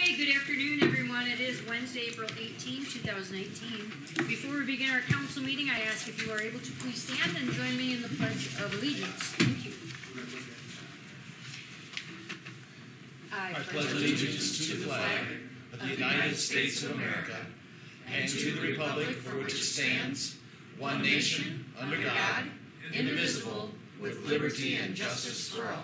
Okay, good afternoon, everyone. It is Wednesday, April 18, 2019. Before we begin our council meeting, I ask if you are able to please stand and join me in the Pledge of Allegiance. Thank you. I pledge allegiance to the flag of the United States of America and to the republic for which it stands, one nation, under God, indivisible, with liberty and justice for all.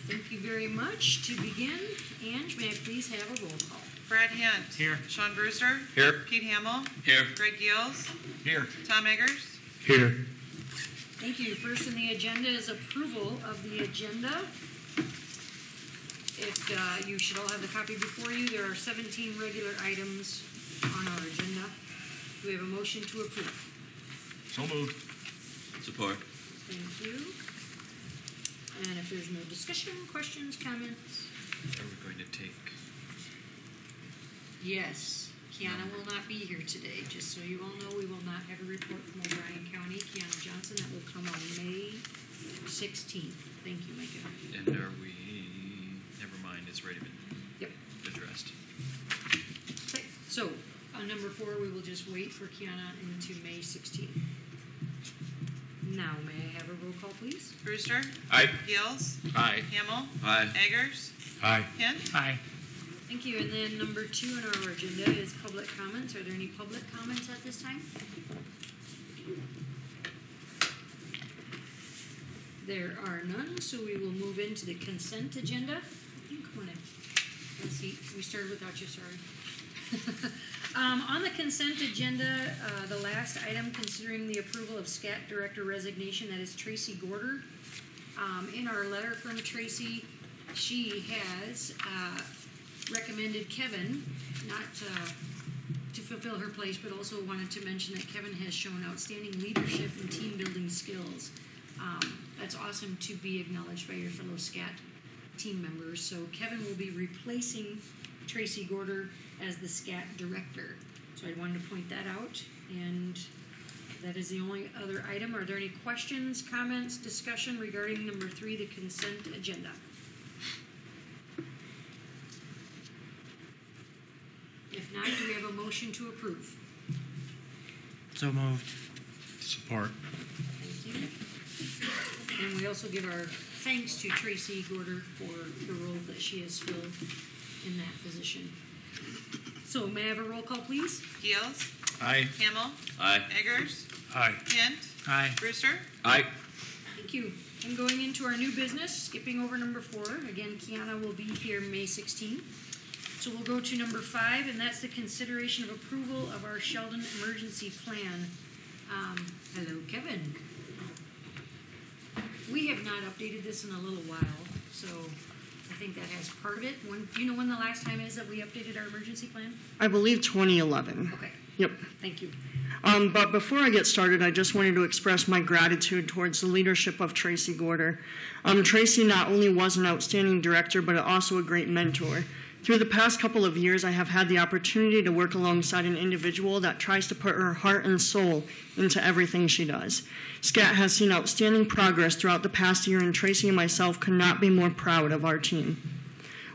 Thank you very much. To begin, Ange, may I please have a roll call? Brad Hint. Here. Sean Brewster. Here. Pete Hamill. Here. Greg Gills. Here. Tom Eggers. Here. Thank you. First on the agenda is approval of the agenda. If you should all have the copy before you, there are 17 regular items on our agenda. Do we have a motion to approve? So moved. Support. Thank you. And if there's no discussion, questions, comments? Are we going to take? Yes. Kiana will not be here today. Just so you all know, we will not have a report from O'Brien County. Kiana Johnson, that will come on May 16th. Thank you, Micah. And are we, never mind, it's already been addressed. Okay, so on number 4, we will just wait for Kiana into May 16th. Now, may I have a roll call, please? Brewster. Aye. Gills. Aye. Hamill. Aye. Eggers. Aye. Hint. Aye. Thank you. And then number 2 on our agenda is public comments. Are there any public comments at this time? There are none, so we will move into the consent agenda. Come on in. Let's see. We started without you, sorry. On the consent agenda, the last item considering the approval of SCAT director resignation, that is Tracy Gorder. In our letter from Tracy, she has recommended Kevin, not to fulfill her place, but also wanted to mention that Kevin has shown outstanding leadership and team building skills. That's awesome to be acknowledged by your fellow SCAT team members. So Kevin will be replacing Tracy Gorder as the SCAT director. So I wanted to point that out, and that is the only other item. Are there any questions, comments, discussion regarding number 3, the consent agenda? If not, do we have a motion to approve? So moved. Support. Thank you. And we also give our thanks to Tracy Gorder for the role that she has filled in that position. So may I have a roll call, please? Gills. Aye. Hamill. Aye. Eggers. Aye. Hint. Aye. Brewster. Aye. Thank you. And going into our new business, skipping over number 4. Again, Kiana will be here May 16th. So we'll go to number 5, and that's the consideration of approval of our Sheldon emergency plan. Hello, Kevin. We have not updated this in a little while, so I think that has part of it. Do you know when the last time is that we updated our emergency plan? I believe 2011. Okay. Yep. Thank you. But before I get started, I just wanted to express my gratitude towards the leadership of Tracy Gorder. Tracy not only was an outstanding director, but also a great mentor. Through the past couple of years, I have had the opportunity to work alongside an individual that tries to put her heart and soul into everything she does. SCAT has seen outstanding progress throughout the past year, and Tracy and myself could not be more proud of our team.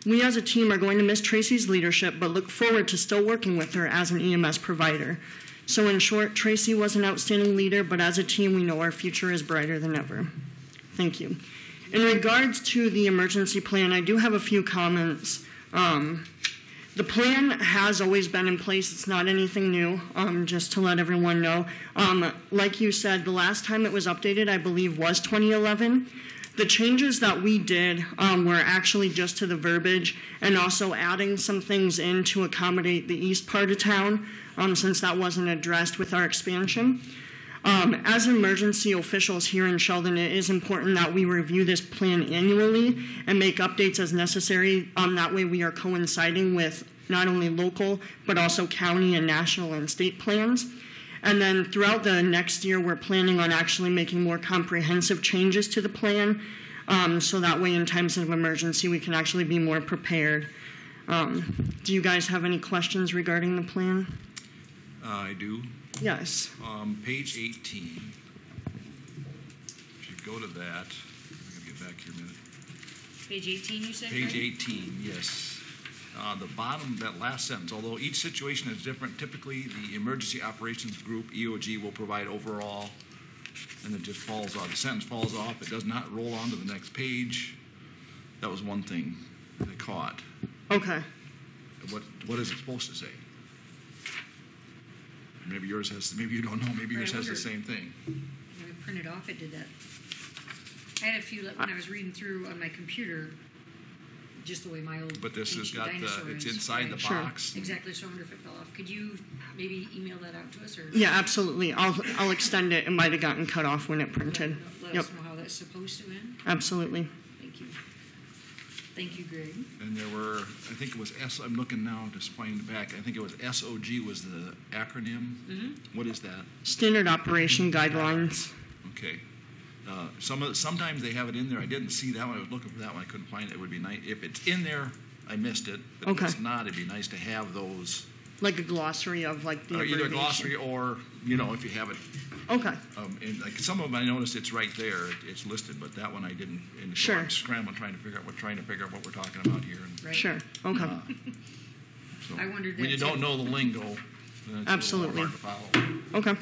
We as a team are going to miss Tracy's leadership, but look forward to still working with her as an EMS provider. So in short, Tracy was an outstanding leader, but as a team, we know our future is brighter than ever. Thank you. In regards to the emergency plan, I do have a few comments. The plan has always been in place. It's not anything new, just to let everyone know. Like you said, the last time it was updated, I believe, was 2011. The changes that we did were actually just to the verbiage and also adding some things in to accommodate the east part of town, since that wasn't addressed with our expansion. As emergency officials here in Sheldon, it is important that we review this plan annually and make updates as necessary. That way we are coinciding with not only local, but also county and national and state plans. And then throughout the next year, we're planning on actually making more comprehensive changes to the plan, so that way in times of emergency, we can actually be more prepared. Do you guys have any questions regarding the plan? I do. Yes. Page 18. go to that. I'm going to get back here a minute. Page 18, you said? Page Greg? 18, yes. The bottom, that last sentence, although each situation is different, typically the Emergency Operations Group, EOG, will provide overall, and it just falls off. The sentence falls off. It does not roll on to the next page. That was one thing I caught. Okay. What is it supposed to say? Maybe yours has, maybe you don't know, maybe yours has the same thing. When I printed off, it did that. I had a few when I was reading through on my computer, just the way my old But this has ancient got dinosaur it's is, inside right? the Sure. box. Exactly, so I wonder if it fell off. Could you maybe email that out to us? Or Yeah, absolutely. I'll extend it. It might have gotten cut off when it printed. let Yep, us know how that's supposed to end? absolutely. Thank you. Thank you, Greg. And there were, I think it was I'm looking now, just finding it back. I think it was SOG was the acronym. Mm-hmm. What is that? Standard Operation Guidelines. Okay. Sometimes they have it in there. I didn't see that one. I was looking for that one. I couldn't find it. It would be nice. If it's in there, I missed it. But Okay. if it's not, it'd be nice to have those. Like a glossary of like the Either a abbreviation. glossary or, if you have it. Okay. And like some of them I noticed it's right there. It's listed, but that one I didn't. And so Sure. I'm scrambling trying to figure out what we're talking about here. And, Right. Sure. Okay. so I wondered when that you don't too. know the lingo, then it's Absolutely. a little hard to follow. Okay.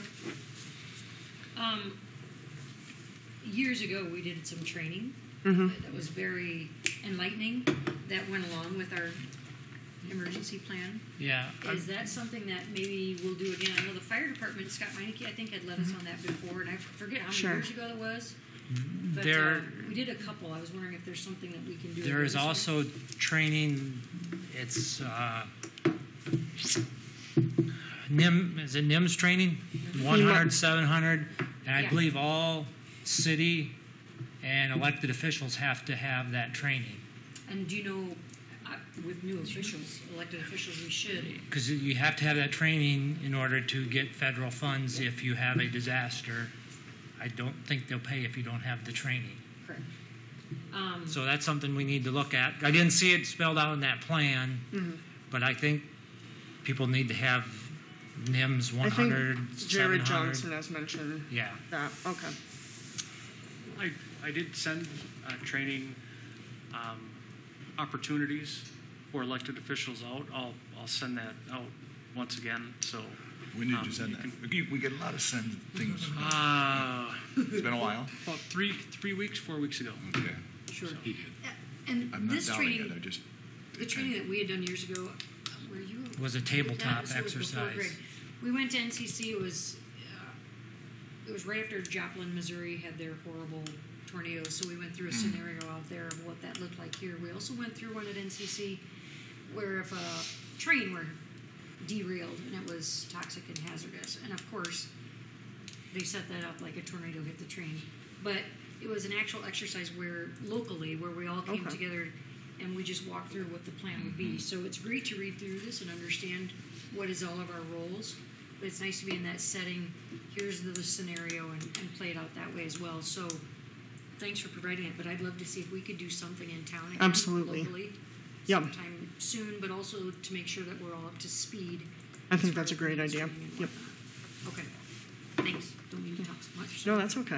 Years ago, we did some training that was very enlightening. That went along with our emergency plan. Yeah. Is that something that maybe we'll do again? I know the fire department, Scott Meineke, I think had led us on that before, and I forget how many Sure. years ago that was. But we did a couple. I was wondering if there's something that we can do. There is again. also training. It's NIM. Is it NIMS training? 100, 700, and I Yeah. believe all city and elected officials have to have that training And do you know, with new officials, elected officials, we should. because you have to have that training in order to get federal funds if you have a disaster. I don't think they'll pay if you don't have the training. Correct. So that's something we need to look at. I didn't see it spelled out in that plan, but I think people need to have NIMS I 100, think Jared 700. Johnson has mentioned Yeah. that. Okay. I did send training opportunities for elected officials out. I'll send that out once again. So When did you send that? We get a lot of send things. It's been a while. about 4 weeks ago. Okay. Sure. He did. And I'm not this doubting training, it. I just. the training that we had done years ago, were you? Was a with tabletop that? So it was before exercise. Greg. We went to NCC. It was right after Joplin, Missouri had their horrible tornadoes. So we went through a scenario out there of what that looked like here. We also went through one at NCC where if a train were derailed and it was toxic and hazardous, and of course they set that up like a tornado hit the train, but it was an actual exercise where locally where we all came Okay. together and we just walked through what the plan would be. So it's great to read through this and understand what is all of our roles, but it's nice to be in that setting. Here's the scenario and play it out that way as well. So thanks for providing it, but I'd love to see if we could do something in town again, Absolutely. locally, Yep. sometime soon, but also to make sure that we're all up to speed. I think as far that's a as great needs idea. training and Yep. whatnot. Okay. Thanks. Don't mean to talk so much. No, that's okay.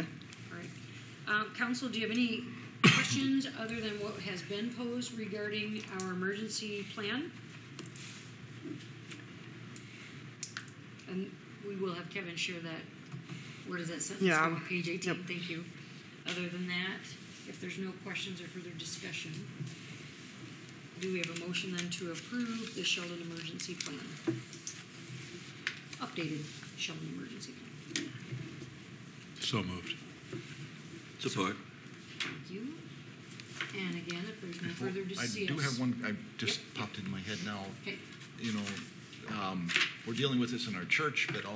All right. Council, do you have any questions other than what has been posed regarding our emergency plan? And we will have Kevin share that. Where does that sentence Yeah. go? Page 18. Yep. Thank you. Other than that, if there's no questions or further discussion, do we have a motion then to approve the Sheldon emergency plan? Updated Sheldon emergency plan. So moved. Support. Thank you. And again, if there's no Before- further I discussion. do have one. I just popped into my head now. Okay. We're dealing with this in our church, but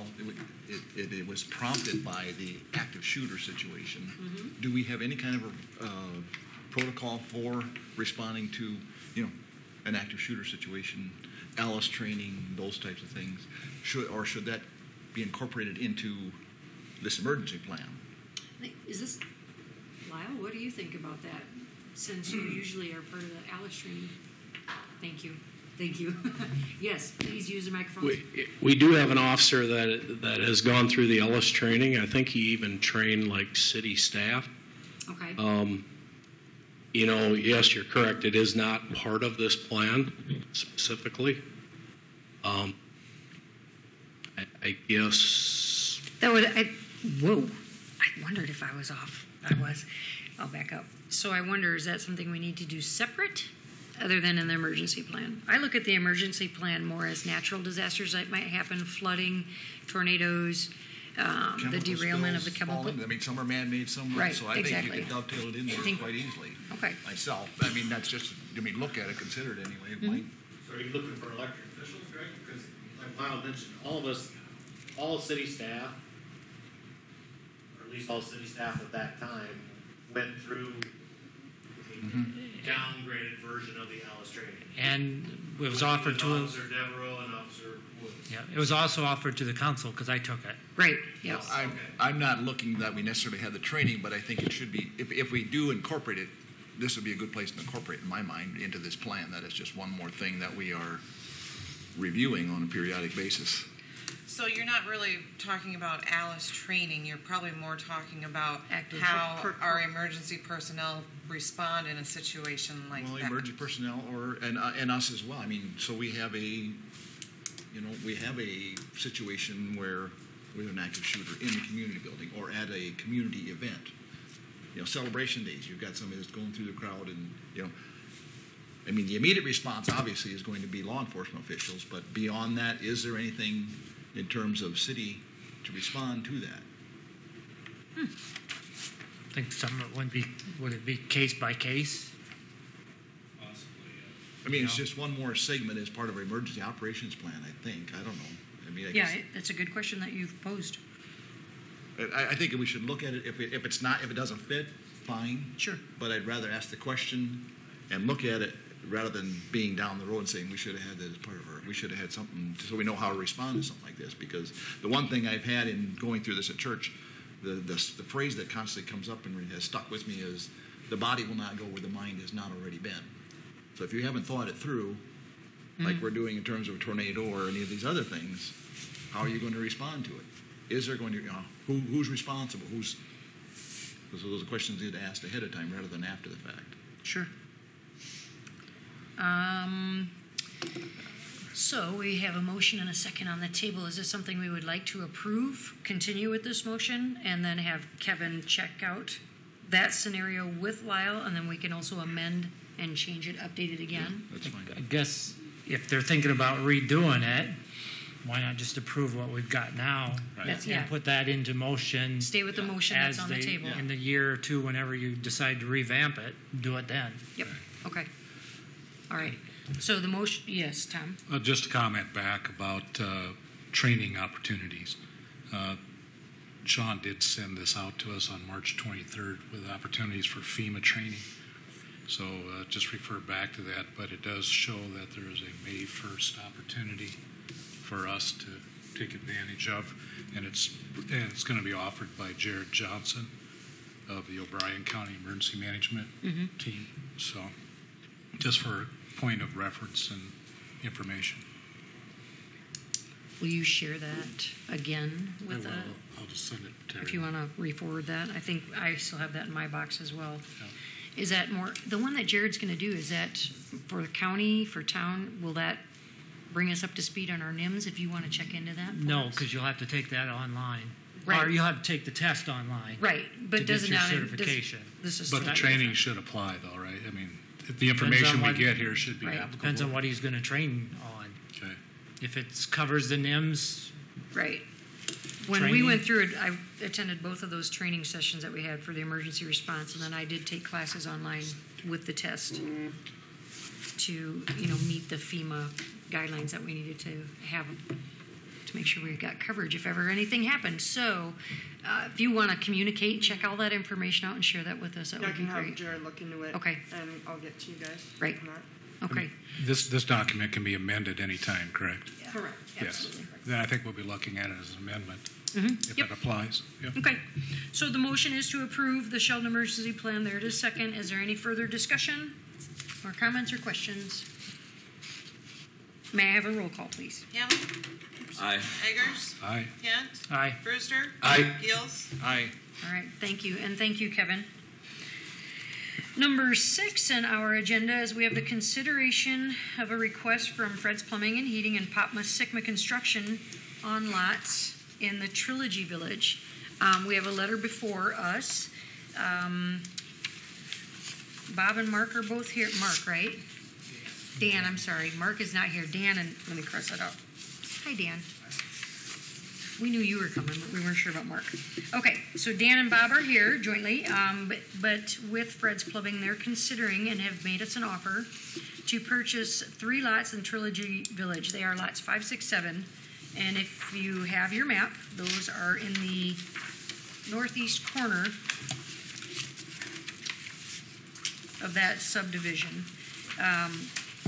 it was prompted by the active shooter situation. Mm-hmm. Do we have any kind of a protocol for responding to, an active shooter situation, Alice training, those types of things? Should that be incorporated into this emergency plan? Is this, Lyle, what do you think about that? Since you usually are part of the Alice training. Thank you. Thank you. Yes, please use the microphone. We do have an officer that has gone through the Ellis training. I think he even trained like city staff. Okay. Yes, you're correct. It is not part of this plan specifically. I guess. Whoa. I wondered if I was off. I was. I'll back up. So I wonder, is that something we need to do separate other than in the emergency plan? I look at the emergency plan more as natural disasters that might happen, flooding, tornadoes, the Chemical derailment of the spills chemical. fall in. I mean, some are man-made, some are Right, so I exactly. think you could dovetail it in there quite easily. Okay. Myself, I mean, that's just, look at it, consider it anyway. It might- So are you looking for elected officials, Greg? Because like Lyle mentioned, all of us, all city staff, or at least all city staff at that time, went through a downgraded version of the Alice training. And it was offered to Officer Devereaux and Officer Woods. Yeah, it was also offered to the council because I took it. Right, yes. I'm not looking that we necessarily have the training, but I think it should be, if we do incorporate it, this would be a good place to incorporate, in my mind, into this plan. That is just one more thing that we are reviewing on a periodic basis. So you're not really talking about Alice training, you're probably more talking about Active how our emergency personnel respond in a situation like Well, that. emergency personnel and us as well. I mean, so we have a situation where we have an active shooter in the community building or at a community event. Celebration days, you've got somebody that's going through the crowd and, the immediate response obviously is going to be law enforcement officials, but beyond that, is there anything in terms of city to respond to that? I think some of it would it be case by case? It's just one more segment as part of our emergency operations plan, I think. I don't know. I Yeah, guess, that's a good question that you've posed. I think we should look at it. If it doesn't fit, fine. Sure. But I'd rather ask the question and look at it rather than being down the road and saying we should have had that as part of we should have had something so we know how to respond to something like this. Because the one thing I've had in going through this at church, the phrase that constantly comes up and has stuck with me is the body will not go where the mind has not already been. So if you haven't thought it through, like we're doing in terms of a tornado or any of these other things, how are you going to respond to it? Is there going to, who's responsible? Those are questions you'd ask ahead of time rather than after the fact. Sure. So we have a motion and a second on the table. Is this something we would like to approve, continue with this motion, and then have Kevin check out that scenario with Lyle, and then we can also amend and change it, update it again? That's fine. I guess if they're thinking about redoing it, why not just approve what we've got now? That's, And put that into motion. Stay with the motion that's on the table. In the year or two, whenever you decide to revamp it, do it then. Yep, okay. All right. So the motion, yes, Tom? Just a comment back about training opportunities. Sean did send this out to us on March 23rd with opportunities for FEMA training. So just refer back to that, but it does show that there is a May 1st opportunity for us to take advantage of, and it's going to be offered by Jared Johnson of the O'Brien County Emergency Management team. So just for a point of reference and information. Will you share that again with I will. I'll just send it to if you want to re-forward that? I think I still have that in my box as well. Yeah. Is that more, the one that Jared's going to do, is that for the county, for town, will that bring us up to speed on our NIMS if you want to check into that? No, because you'll have to take that online. Right. Or you'll have to take the test online. Right, but to doesn't get your that certification. This is But the training should apply, though, right? The information we get here should be applicable. Depends on what he's going to train on. Okay. If it covers the NIMS, right. When we training. went through it, I attended both of those training sessions that we had for the emergency response, and then I did take classes online with the test to, meet the FEMA guidelines that we needed to have to make sure we got coverage if ever anything happened. So if you want to communicate, check all that information out and share that with us, that would be I can have great. Jared look into it. Okay. And I'll get to you guys. Right. on that. Okay. This document can be amended anytime, correct? Yeah. Correct. Absolutely. Yes. Then I think we'll be looking at it as an amendment if Yep. it applies. Yep. Okay, so the motion is to approve the Sheldon Emergency Plan. There it is, second. Is there any further discussion or comments or questions? May I have a roll call, please? Hamlin? Aye. Eggers? Aye. Kent? Aye. Brewster? Aye. Gills? Aye. All right, thank you, and thank you, Kevin. Number 6 on our agenda is we have the consideration of a request from Fred's Plumbing and Heating and Popma Sigma Construction on lots in the Trilogy Village. We have a letter before us. Bob and Mark are both here. Mark, right? Dan, I'm sorry. Mark is not here. Dan, and let me cross that out. Hi, Dan. We knew you were coming, but we weren't sure about Mark. Okay, so Dan and Bob are here jointly, but with Fred's Plumbing, they're considering and have made us an offer to purchase 3 lots in Trilogy Village. They are lots 5, 6, 7, and if you have your map, those are in the northeast corner of that subdivision.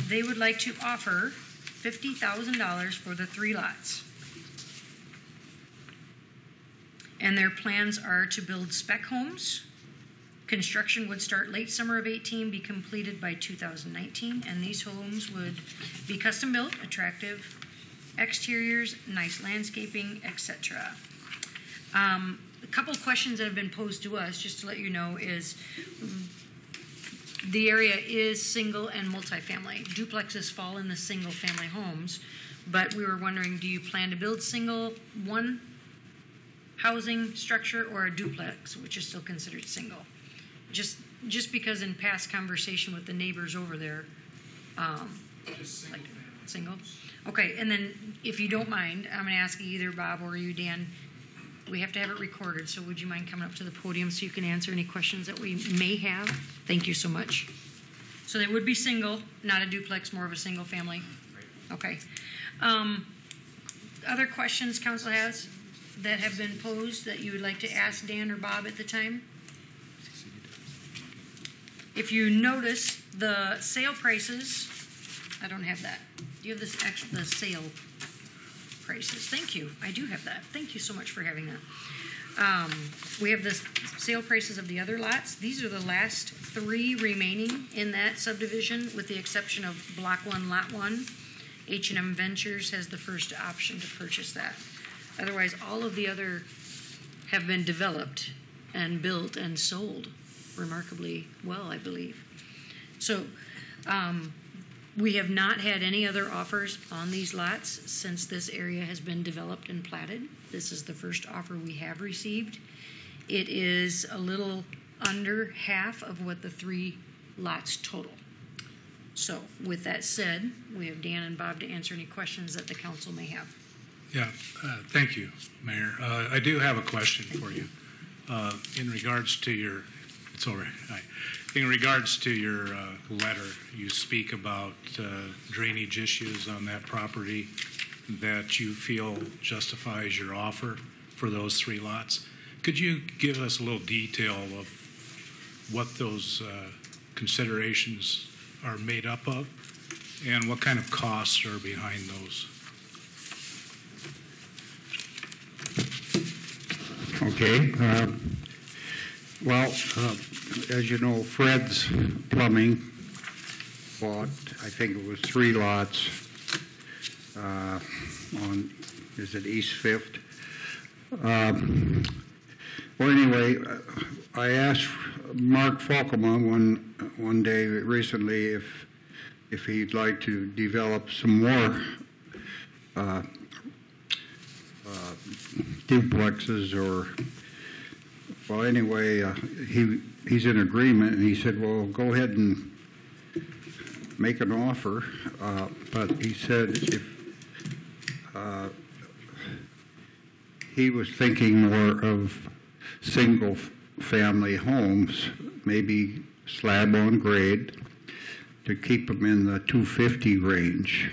They would like to offer $50,000 for the 3 lots. And their plans are to build spec homes. Construction would start late summer of 18, be completed by 2019, and these homes would be custom built, attractive exteriors, nice landscaping, etc. A couple of questions that have been posed to us, just to let you know, is the area is single and multifamily. Duplexes fall in the single family homes, but we were wondering, do you plan to build single one housing structure or a duplex, which is still considered single? Just because in past conversation with the neighbors over there, single. Okay, and then if you don't mind, I'm going to ask either Bob or you, Dan. We have to have it recorded, so would you mind coming up to the podium so you can answer any questions that we may have? Thank you so much. So they would be single, not a duplex, more of a single family. Okay. Other questions council has that have been posed that you would like to ask Dan or Bob at the time? If you notice the sale prices, I don't have that. Do you have this the sale prices? Thank you. I do have that. Thank you so much for having that. We have the sale prices of the other lots. These are the last 3 remaining in that subdivision, with the exception of Block 1, Lot 1. H&M Ventures has the first option to purchase that. Otherwise, all of the other have been developed and built and sold remarkably well, I believe. So we have not had any other offers on these lots since this area has been developed and platted. This is the first offer we have received. It is a little under half of what the 3 lots total. So with that said, we have Dan and Bob to answer any questions that the council may have. Yeah, thank you, Mayor. I do have a question for you. In regards to your, it's all right. In regards to your letter, you speak about drainage issues on that property that you feel justifies your offer for those 3 lots. Could you give us a little detail of what those considerations are made up of and what kind of costs are behind those? Okay. Well, as you know, Fred's Plumbing bought, I think it was 3 lots on, is it East 5th? Well, anyway, I asked Mark Falkema one day recently if he'd like to develop some more duplexes or, well, anyway, he's in agreement, and he said, well, go ahead and make an offer, but he said if he was thinking more of single family homes, maybe slab on grade, to keep them in the 250 range.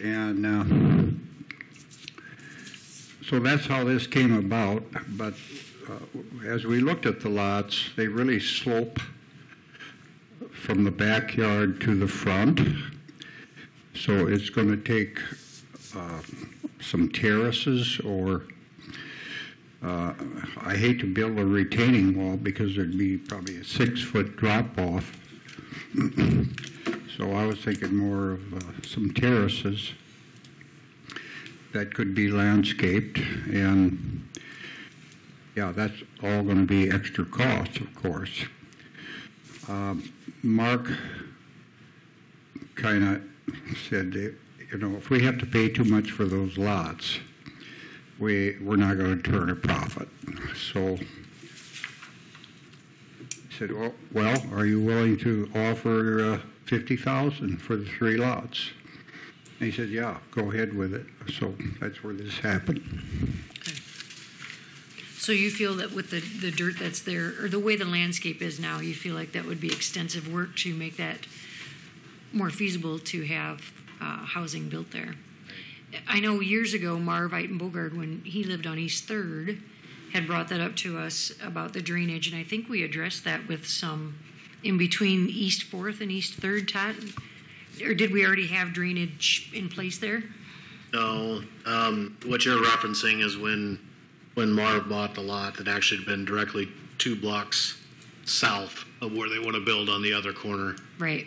And so that's how this came about. But as we looked at the lots, they really slope from the backyard to the front. So it's going to take some terraces, or I hate to build a retaining wall because there'd be probably a 6-foot drop off. So I was thinking more of some terraces that could be landscaped, and yeah, that's all going to be extra cost, of course. Mark kind of said, if we have to pay too much for those lots, we're not going to turn a profit. So he said, well, are you willing to offer $50,000 for the 3 lots? And he said, yeah, go ahead with it. So that's where this happened. So you feel that with the dirt that's there, or the way the landscape is now, you feel like that would be extensive work to make that more feasible to have housing built there. I know years ago, Marv Eitenbogard, when he lived on East 3rd, had brought that up to us about the drainage, and I think we addressed that with some in between East 4th and East 3rd, Todd? Or did we already have drainage in place there? No, what you're referencing is when Marv bought the lot, that actually had been directly 2 blocks south of where they want to build on the other corner. Right.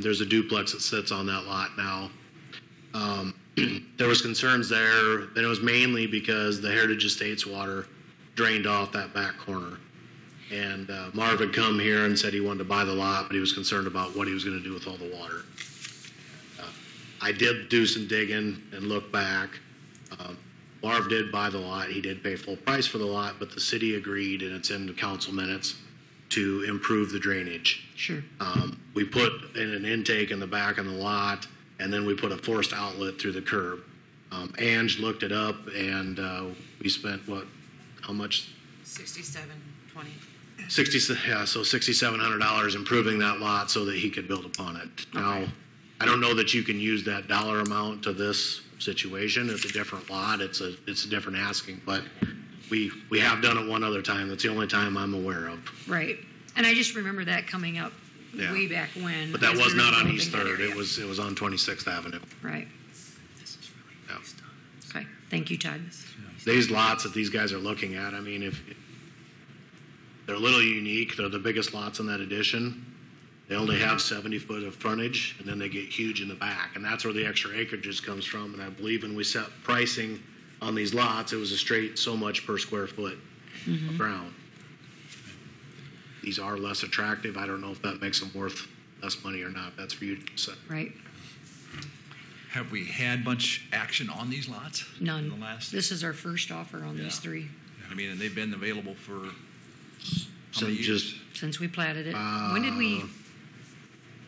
There's a duplex that sits on that lot now. There was concerns there, and it was mainly because the Heritage Estates water drained off that back corner. And Marv had come here and said he wanted to buy the lot, but he was concerned about what he was going to do with all the water. I did do some digging and look back. Marv did buy the lot. He did pay full price for the lot, but the city agreed, and it's in the council minutes, to improve the drainage. Sure. We put in an intake in the back of the lot, and then we put a forced outlet through the curb. Ange looked it up, and we spent how much? $67.20. So $6,700 improving that lot so that he could build upon it. Okay. Now, I don't know that you can use that dollar amount to this situation. It's a different lot. It's a different asking, but we have done it one other time. That's the only time I'm aware of. Right. And I just remember that coming up way back when. But that was not on East 3rd. It was on 26th Avenue. Right. Yeah. Okay. Thank you, Todd. These lots that these guys are looking at, I mean, if they're a little unique. They're the biggest lots in that addition. They only have 70 foot of frontage, and then they get huge in the back. And that's where the extra acreages comes from. And I believe when we set pricing on these lots, it was a straight so much per square foot of ground. These are less attractive. I don't know if that makes them worth less money or not. That's for you to decide. Right. Have we had much action on these lots? None. In the last? This is our first offer on these 3. I mean, and they've been available for how many years? Just since we platted it. When did we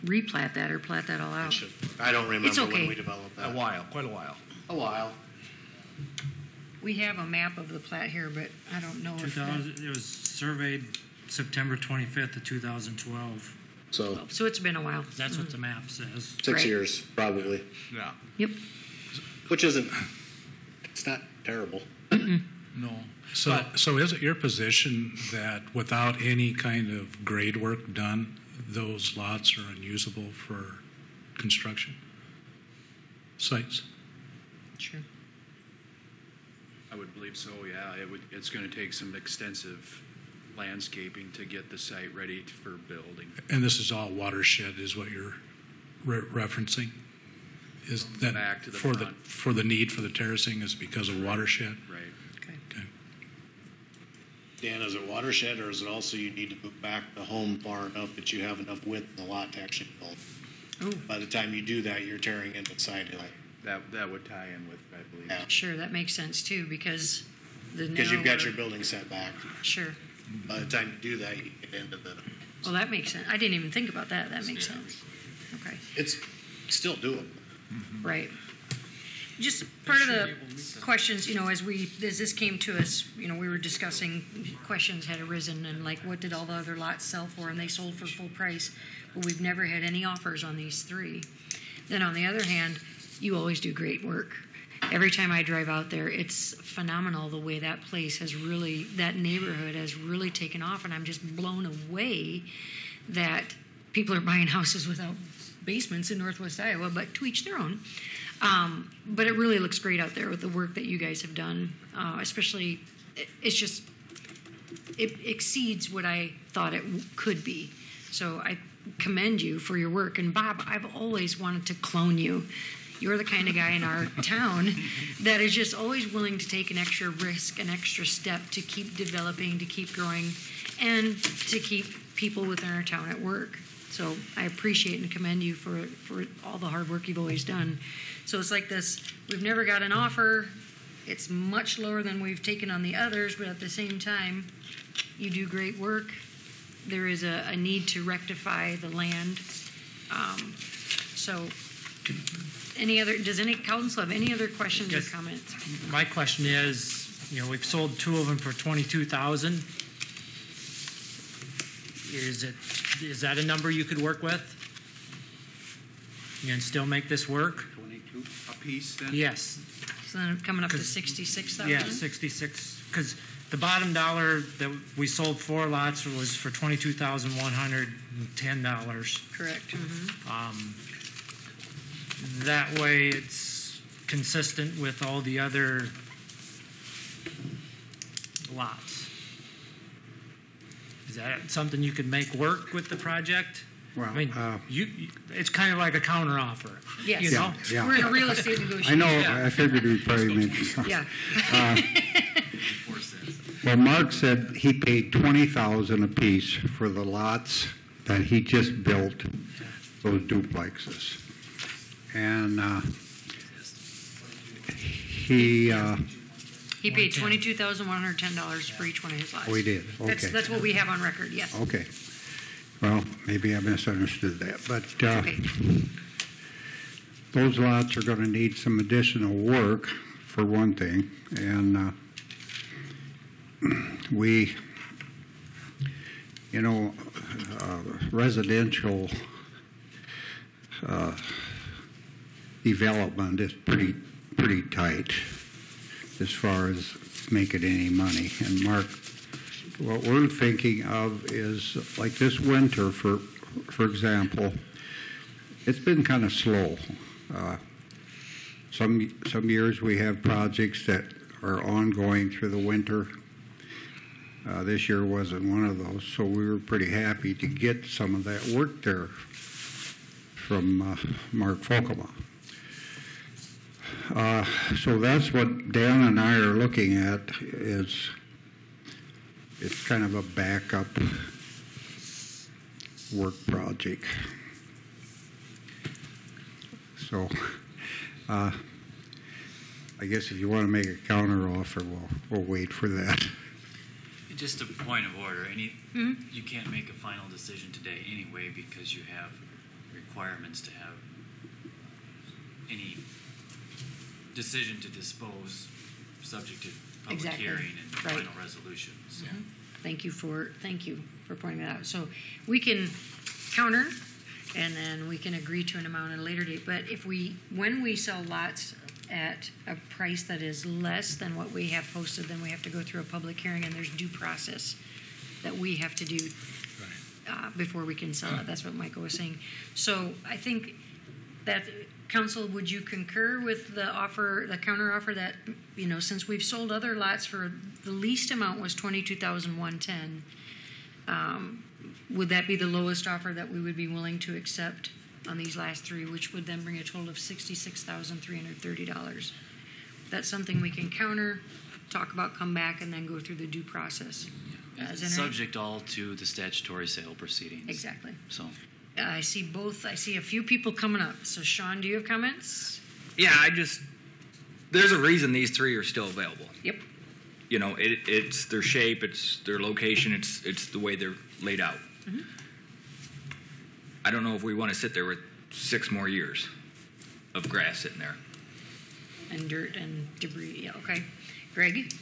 replat that or plat that all out? I don't remember It's okay. when we developed that. Quite a while. A while. We have a map of the plat here, but I don't know if It was surveyed September 25th of 2012. So it's been a while. That's what the map says. 6 years, probably. Yeah. Yep. Which isn't, it's not terrible. No. So is it your position that without any kind of grade work done, those lots are unusable for construction sites? Sure. I would believe so, yeah. It's going to take some extensive landscaping to get the site ready for building. And this is all watershed is what you're referencing? Is that back to the for the need for the terracing is because of watershed? Right. Okay. Dan, is it watershed, or is it also you need to move back the home far enough that you have enough width in the lot to actually build? Oh. By the time you do that, you're tearing into the side hill. That would tie in with, I believe. Yeah. Sure, that makes sense too, because you've got your building set back. Sure. By the time you do that, you get into the. Well, that makes sense. I didn't even think about that. That makes sense. Okay. It's still doable. Right. Just part of the questions, as this came to us, we were discussing, questions had arisen and like, what did all the other lots sell for? And they sold for full price, but we've never had any offers on these 3. Then on the other hand, you always do great work. Every time I drive out there, it's phenomenal the way that place that neighborhood has really taken off, and I'm just blown away that people are buying houses without basements in Northwest Iowa, but to each their own. But it really looks great out there with the work that you guys have done, especially, it exceeds what I thought it could be. So I commend you for your work. And Bob, I've always wanted to clone you. You're the kind of guy in our town that is just always willing to take an extra risk, an extra step to keep developing, to keep growing, and to keep people within our town at work. So I appreciate and commend you for all the hard work you've always done. So it's like this, we've never got an offer. It's much lower than we've taken on the others, but at the same time, you do great work. There is a need to rectify the land. So does any council have any other questions or comments? My question is, we've sold 2 of them for $22,000. Is that a number you could work with? You can still make this work? 22 a piece then? Yes. So then coming up to 66,000? Yeah, 66. Because the bottom dollar that we sold 4 lots was for $22,110. Correct. Mm-hmm. That way it's consistent with all the other lots. Is that something you could make work with the project? Well, I mean, it's kind of like a counter offer. Yes. You know? Yeah. We're in a real estate negotiation. I know. I figured we'd probably make. Yeah. Well, Mark said he paid $20,000 apiece for the lots that he just built, those duplexes, and he paid $22,110 for each one of his lots. Oh, he did. Okay. That's what we have on record. Yes. Okay. Well, maybe I misunderstood that, but Okay. those lots are going to need some additional work, for one thing, and we, residential development is pretty tight as far as making any money. And Mark, what we're thinking of is like this winter, for example, it's been kind of slow. Some years we have projects that are ongoing through the winter. This year wasn't one of those, so we were pretty happy to get some of that work there from Mark Folkema. So that's what Dan and I are looking at. It's kind of a backup work project. So I guess if you want to make a counter offer, we'll wait for that. Just a point of order. You can't make a final decision today anyway because you have requirements to have any decision to dispose subject to public Exactly. hearing and Right. final resolution. So. Mm-hmm. Thank you for pointing that out. So we can counter, and then we can agree to an amount at a later date. But when we sell lots at a price that is less than what we have posted, then we have to go through a public hearing, and there's due process that we have to do before we can sell it. That's what Michael was saying. So I think that, Council, would you concur with the counter offer that, since we've sold other lots for the least amount was $22,110, would that be the lowest offer that we would be willing to accept on these last 3, which would then bring a total of $66,330? That's something we can counter, talk about, come back, and then go through the due process. Subject all to the statutory sale proceedings. Exactly. So. I see both. I see a few people coming up. So, Sean, do you have comments? Yeah, there's a reason these 3 are still available. Yep. It's their shape, it's their location, it's the way they're laid out. Mm-hmm. I don't know if we want to sit there with 6 more years of grass sitting there. And dirt and debris. Yeah, okay. Greg?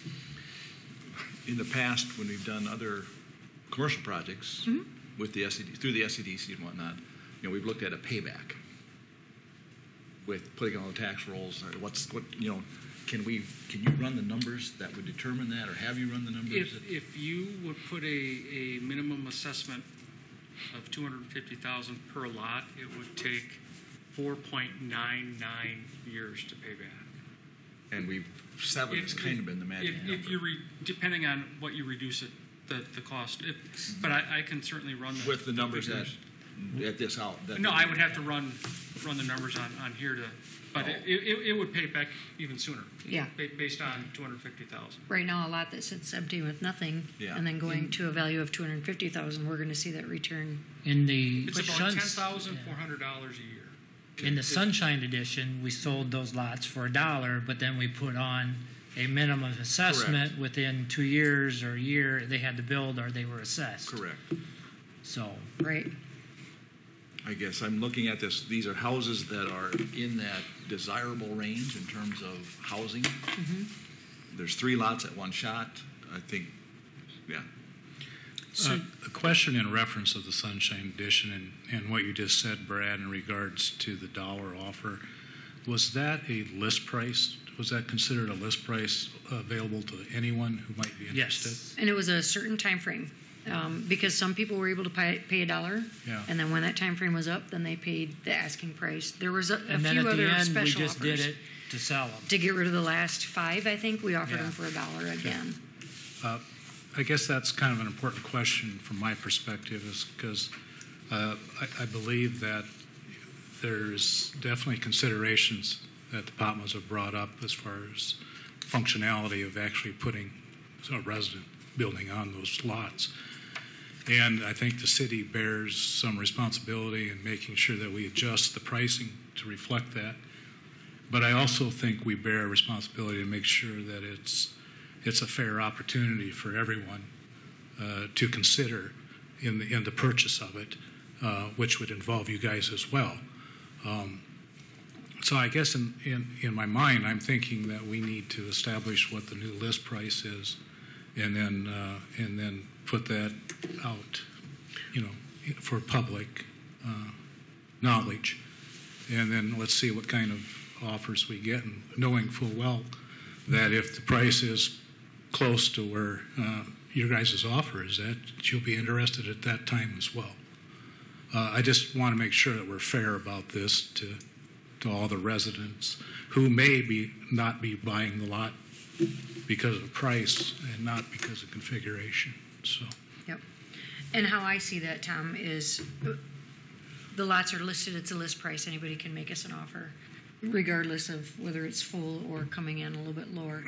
In the past, when we've done other commercial projects with the through the SCDC and whatnot, we've looked at a payback with putting on the tax rolls. Can you run the numbers that would determine that, or have you run the numbers? If you would put a minimum assessment of $250,000 per lot, it would take 4.99 years to pay back. And 7 has kind of been the magic number. If you depending on what you reduce it, the cost. But I can certainly run with the numbers that at this out. No, I would have to run the numbers on here to, but it would pay back even sooner. Yeah. Based on 250,000. Right now, a lot that sits empty with nothing, Yeah. and then going to a value of 250,000, we're going to see that return. In the It's about $10,400 a year. In the Sunshine Edition, we sold those lots for $1, but then we put on a minimum assessment. Correct. Within 2 years or a year, they had to build or they were assessed. Correct. So, Right. I guess I'm looking at this, these are houses that are in that desirable range in terms of housing. There's 3 lots at one shot, I think, yeah. A question in reference of the Sunshine Edition and what you just said, Brad, in regards to the dollar offer. Was that a list price? Was that considered a list price available to anyone who might be interested? yes. And it was a certain time frame, because some people were able to pay $1, Yeah. and then when that time frame was up, then they paid the asking price. There was a And then few at the other end, we special just offers. did it to sell them. To get rid of the last 5, I think, we offered Yeah. them for $1 again. I guess that's kind of an important question from my perspective, is because I believe that there's definitely considerations that the Potmos have brought up as far as functionality of actually putting a resident building on those lots. And I think the city bears some responsibility in making sure that we adjust the pricing to reflect that. But I also think we bear a responsibility to make sure that it's a fair opportunity for everyone to consider in the purchase of it, which would involve you guys as well. So I guess in my mind, I'm thinking that we need to establish what the new list price is, and then put that out, for public knowledge, and then let's see what kind of offers we get, and knowing full well that if the price is close to where your guys' offer is at, you'll be interested at that time as well. I just want to make sure that we're fair about this to all the residents who may not be buying the lot because of price and not because of configuration. So. Yep. And how I see that, Tom, is the lots are listed, it's a list price, anybody can make us an offer, regardless of whether it's full or coming in a little bit lower.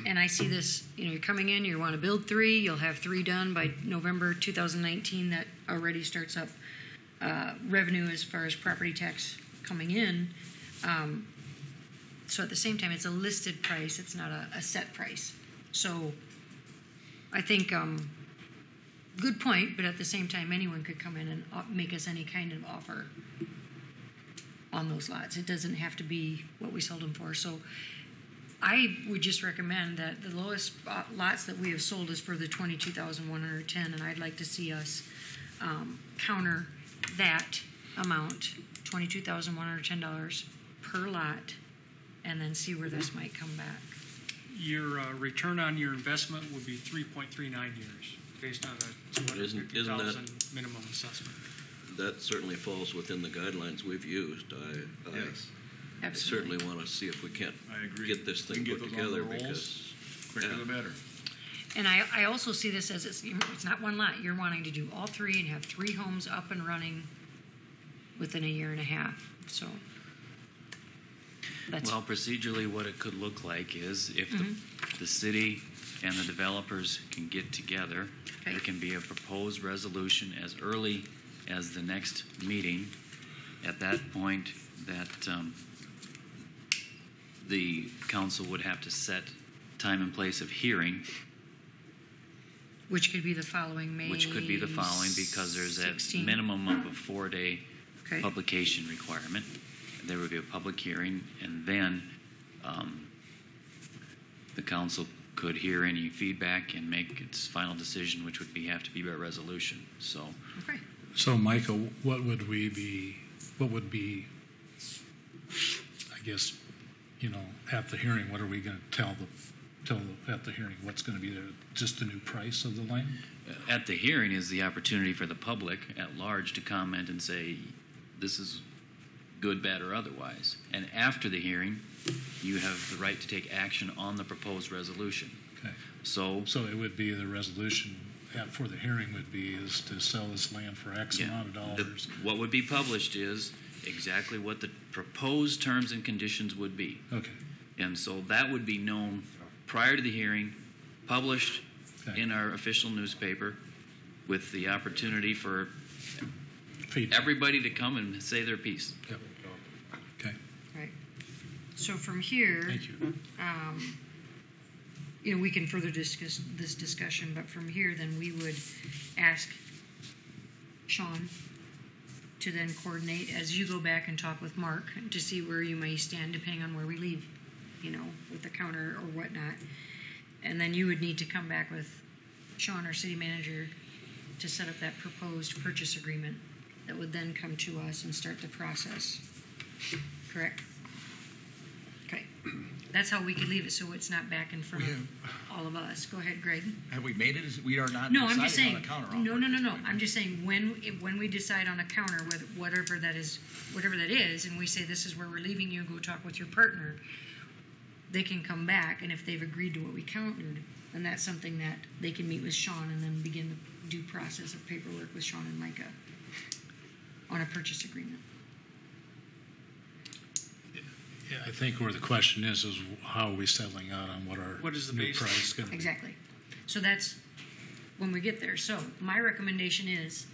And I see this, you're coming in, you want to build 3, you'll have 3 done by November 2019. That already starts up revenue as far as property tax coming in. So at the same time, it's a listed price, it's not a set price. So I think, good point, but at the same time, anyone could come in and make us any kind of offer on those lots. It doesn't have to be what we sold them for. So I would just recommend that the lowest lots that we have sold is for the $22,110, and I'd like to see us counter that amount, $22,110 per lot, and then see where this might come back. Your return on your investment would be 3.39 years, based on a $250,000 minimum assessment. That certainly falls within the guidelines we've used. I certainly want to see if we can't get this thing put together, because quicker the better. And I also see this as it's not one lot. You're wanting to do all 3 and have 3 homes up and running within a year and a half. So that's Well, procedurally, what it could look like is if the city and the developers can get together, there can be a proposed resolution as early as the next meeting. At that point, that the council would have to set time and place of hearing, which could be the following May. which could be the following, because there's a 16. minimum of a 4-day Okay. publication requirement. There would be a public hearing, and then the council could hear any feedback and make its final decision, which would have to be by resolution. So, Okay. So, Micah, what would be, I guess, at the hearing, what are we going to tell at the hearing? What's going to be just the new price of the land? at the hearing is the opportunity for the public at large to comment and say, this is good, bad, or otherwise. And after the hearing, you have the right to take action on the proposed resolution. Okay. So it would be the resolution for the hearing would be is to sell this land for X amount of dollars. What would be published is exactly what the proposed terms and conditions would be. Okay. And so that would be known prior to the hearing, published in our official newspaper, with the opportunity for everybody to come and say their piece. Yep. Okay. Right. So from here, Thank you. We can further discuss this discussion, but from here, then we would ask Sean to then coordinate as you go back and talk with Mark to see where you may stand, depending on where we leave, with the counter or whatnot. And then you would need to come back with Sean, our city manager, to set up that proposed purchase agreement that would then come to us and start the process. Correct? Okay. That's how we could leave it, so it's not back in front of all of us. Go ahead, Greg. Have we made it? We are not No, I'm just deciding saying. on a counter offer. No. I'm just saying when we decide on a counter, whatever that is, and we say this is where we're leaving you, go talk with your partner. They can come back, and if they've agreed to what we countered, then that's something that they can meet with Sean and then begin the due process of paperwork with Sean and Micah on a purchase agreement. Yeah, I think where the question is how are we settling out on what is the new price going to be? Exactly. So that's when we get there. So my recommendation is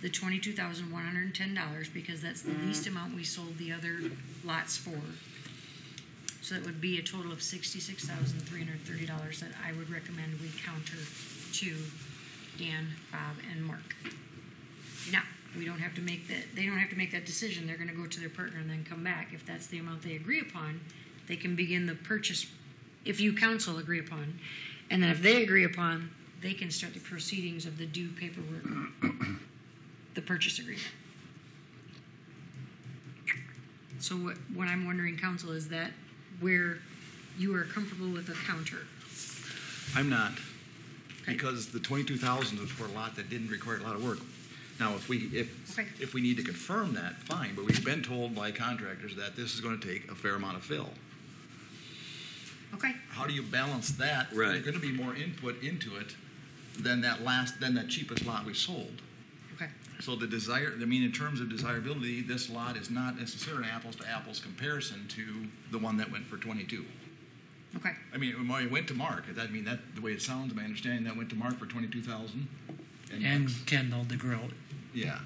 the $22,110 because that's the least amount we sold the other lots for. So that would be a total of $66,330 that I would recommend we counter to Dan, Bob, and Mark. Now, we don't have to make that. They don't have to make that decision. They're going to go to their partner and then come back. If that's the amount they agree upon, they can begin the purchase. If you council agree upon, and then if they agree upon, they can start the proceedings of the due paperwork, the purchase agreement. So what I'm wondering, council, is that where you are comfortable with the counter? I'm not, because the 22,000 was for a lot that didn't require a lot of work. Now, if we need to confirm that, fine. But we've been told by contractors that this is going to take a fair amount of fill. Okay. How do you balance that? Right. There's going to be more input into it than that cheapest lot we sold. Okay. So in terms of desirability, this lot is not necessarily an apples to apples comparison to the one that went for 22. Okay. I mean, when it went to Mark, the way it sounds, my understanding, that went to Mark for 22,000. And Kendall to grow it. Yeah.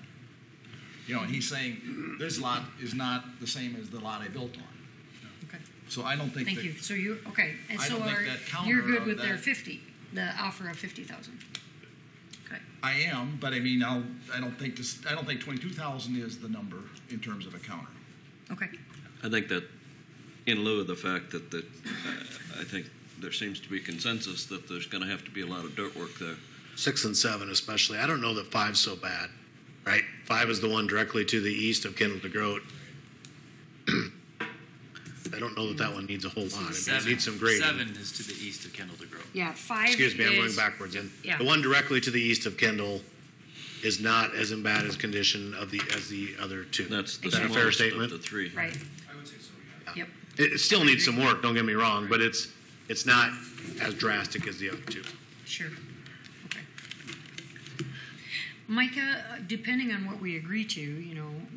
And he's saying this lot is not the same as the lot I built on. Okay. So I don't think. Thank you. So you okay? And I so don't think that counter you're good with of their that- 50, the offer of 50,000. Okay. I am, but I mean, I don't think 22,000 is the number in terms of a counter. Okay. I think that in lieu of the fact that I think there seems to be consensus that there's going to have to be a lot of dirt work there. 6 and 7 especially. I don't know that 5's so bad, right? 5 is the one directly to the east of Kendall to Groat. I don't know that one needs a whole lot. It needs some grading. 7 is to the east of Kendall to Groat. Yeah, 5. Excuse me, I'm going backwards. Yeah. The one directly to the east of Kendall is not as in bad as condition as the other two. That's the Is that a fair smallest statement? of the three. Right. I would say so, yeah. Yep. It still needs some work. Don't get me wrong, but it's not as drastic as the other two. Sure. Okay. Micah, depending on what we agree to,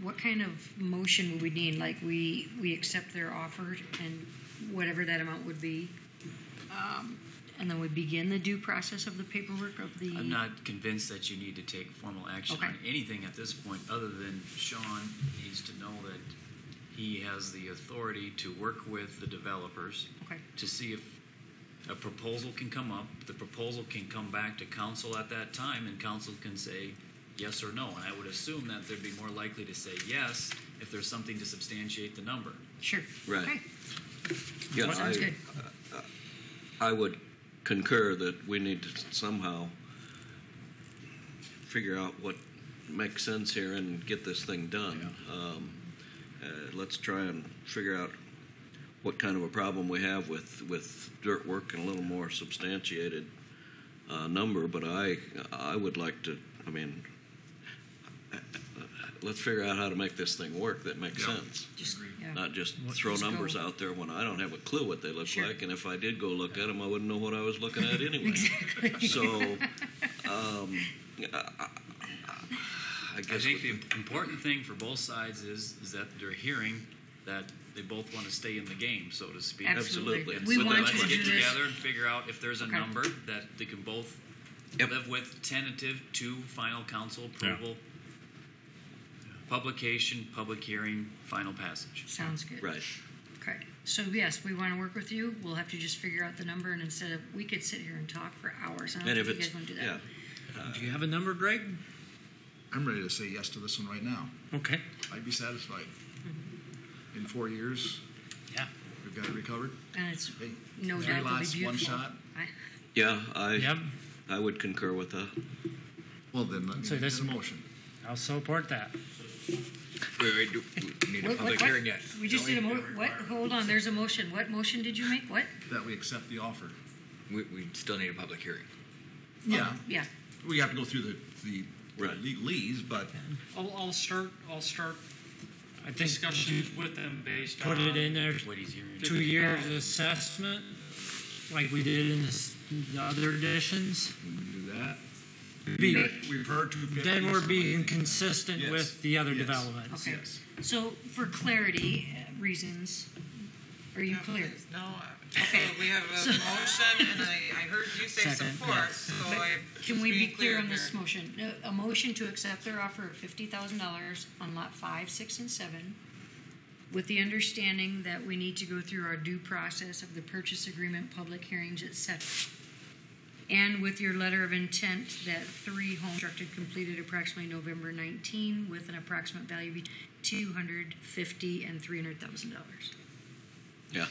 what kind of motion would we need? Like we accept their offer and whatever that amount would be, and then we begin the due process of the paperwork of the. I'm not convinced that you need to take formal action on anything at this point, other than Sean needs to know that he has the authority to work with the developers to see if a proposal can come up. The proposal can come back to council at that time, and council can say yes or no. And I would assume that they'd be more likely to say yes if there's something to substantiate the number. Sure. Right. Okay. Yeah, Sounds good. I would concur that we need to somehow figure out what makes sense here and get this thing done. Let's try and figure out what kind of a problem we have with dirt work and a little more substantiated number. But I would like to, let's figure out how to make this thing work that makes sense. Not just throw numbers out there when I don't have a clue what they look like. And if I did go look at them, I wouldn't know what I was looking at anyway. Exactly. So I I guess think the important thing for both sides is that they're hearing that they both want to stay in the game, so to speak. Absolutely. And We so want let's you to get do this. together and figure out if there's a Okay. number that they can both live with, tentative to final council approval, publication, public hearing, final passage. Sounds good. Right. Okay. So yes, we want to work with you. We'll have to just figure out the number, and instead of, we could sit here and talk for hours. I don't And think if you it's, guys want to do that. yeah. Do you have a number, Greg? I'm ready to say yes to this one right now. Okay. I'd be satisfied. Mm-hmm. In 4 years, Yeah. we've got it recovered. And it's Hey, no 3 doubt it'll be lots, beautiful. one shot. Yeah, Yep. I would concur with that. Well, then let me So make this- a motion. I'll support that. Wait, do we need a What- public what? hearing yet? We just did a what? Hold on, there's a motion. What motion did you make? What? That we accept the offer. We still need a public hearing. Yeah, Yeah. we have to go through the Right. legalese, but I'll start I think discussions with them based on. put it in there, What he's hearing. 2 years assessment, like we did in the other editions. we can do that. Be- We've heard 250. Then we're being consistent Yes. with the other Yes. developments. Okay. Yes. So for clarity reasons, are you clear? No, Okay. so we have a So- motion, and I heard you say Second, support, yes. so But I. Can just we be being clear on here. this motion? A motion to accept their offer of $50,000 on lot 5, 6, and 7, with the understanding that we need to go through our due process of the purchase agreement, public hearings, etc. And with your letter of intent that 3 homes constructed completed approximately November 19 with an approximate value between $250,000 and $300,000. Yeah.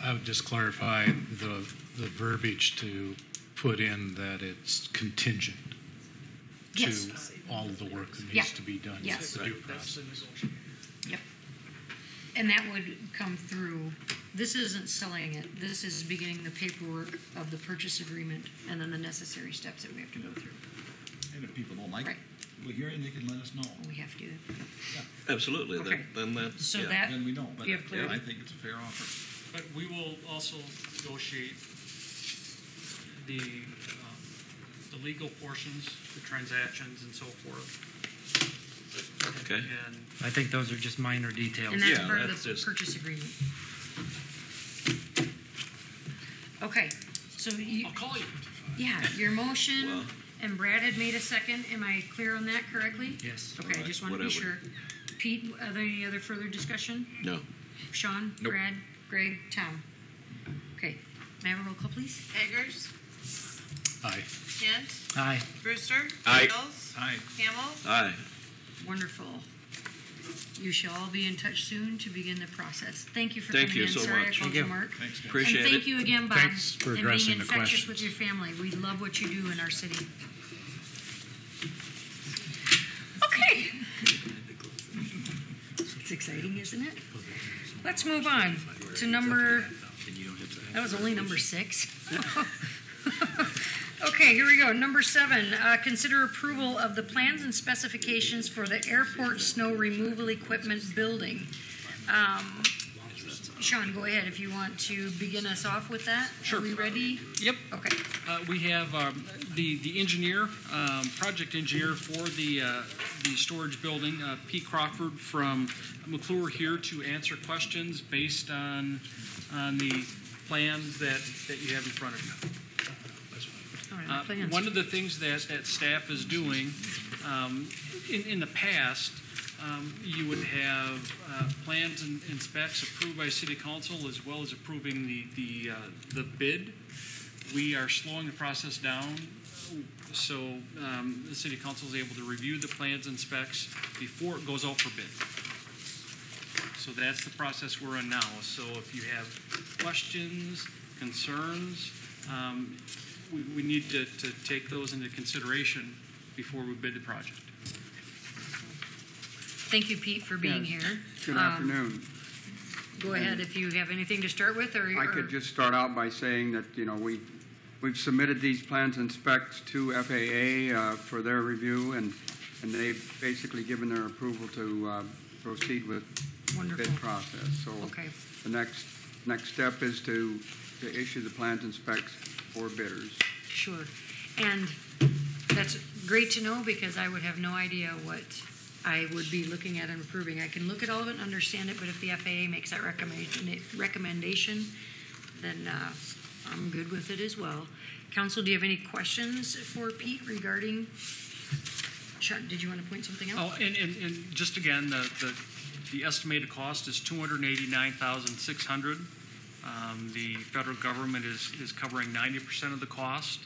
I would just clarify the verbiage to put in that it's contingent Yes. to all of the work that Yeah. needs to be done. Yes. The due process. Yep. And that would come through, this isn't selling it, this is beginning the paperwork of the purchase agreement and then the necessary steps that we have to go through. And if people don't like Right. the hearing, they can let us know. We have to. Absolutely. Okay. Then that's, So yeah. that, Then we know, but you have clarity? I think it's a fair offer. But we will also negotiate the legal portions, the transactions and so forth. Okay. And I think those are just minor details. And that's Yeah, part of that's the just- purchase agreement. Okay, so you, I'll call you. yeah, your motion, Well- and Brad had made a second, am I clear on that correctly? Yes. Okay, I Alright, just want to be whatever. sure. Pete, are there any other further discussion? No. Sean, Nope. Brad, Greg, Tom? Okay, may I have a roll call, please? Eggers, Aye. Kent, Aye. Brewster. Aye. Mills, Aye. Hamel, Aye. Wonderful. You shall all be in touch soon to begin the process. Thank you for Thank coming you in. so Sorry much. I called Thank you you. Mark. Thanks, guys. Appreciate And it. thank you again, Bob. Thanks for and addressing being the infectious with questions. your family. We love what you do in our city. Okay. It's exciting, isn't it? Let's move on to number. That was only number 6. Okay, here we go. Number 7, consider approval of the plans and specifications for the airport snow removal equipment building. Sean, go ahead if you want to begin us off with that. Sure. Are we ready? Yep. Okay. We have the engineer, project engineer for the storage building, Pete Crawford from McClure here to answer questions based on the plans that you have in front of you. All right, plans. One of the things that staff is doing, in the past, you would have plans and specs approved by City Council as well as approving the bid. We are slowing the process down so the City Council is able to review the plans and specs before it goes out for bid. So that's the process we're in now. So if you have questions, concerns, we need to take those into consideration before we bid the project. Thank you, Pete, for being Yes. here. Good afternoon. Go ahead if you have anything to start with, or I could just start out by saying that, we've submitted these plans and specs to FAA for their review, and they've basically given their approval to proceed with the Wonderful. bid process. So Okay. the next step is to issue the plans and specs for bidders. Sure. And that's great to know because I would have no idea what I would be looking at and approving. I can look at all of it and understand it, but if the FAA makes that recommendation, then I'm good with it as well. Council, do you have any questions for Pete regarding, Chuck, did you want to point something out? Oh, and just again, the estimated cost is $289,600. The federal government is covering 90% of the cost,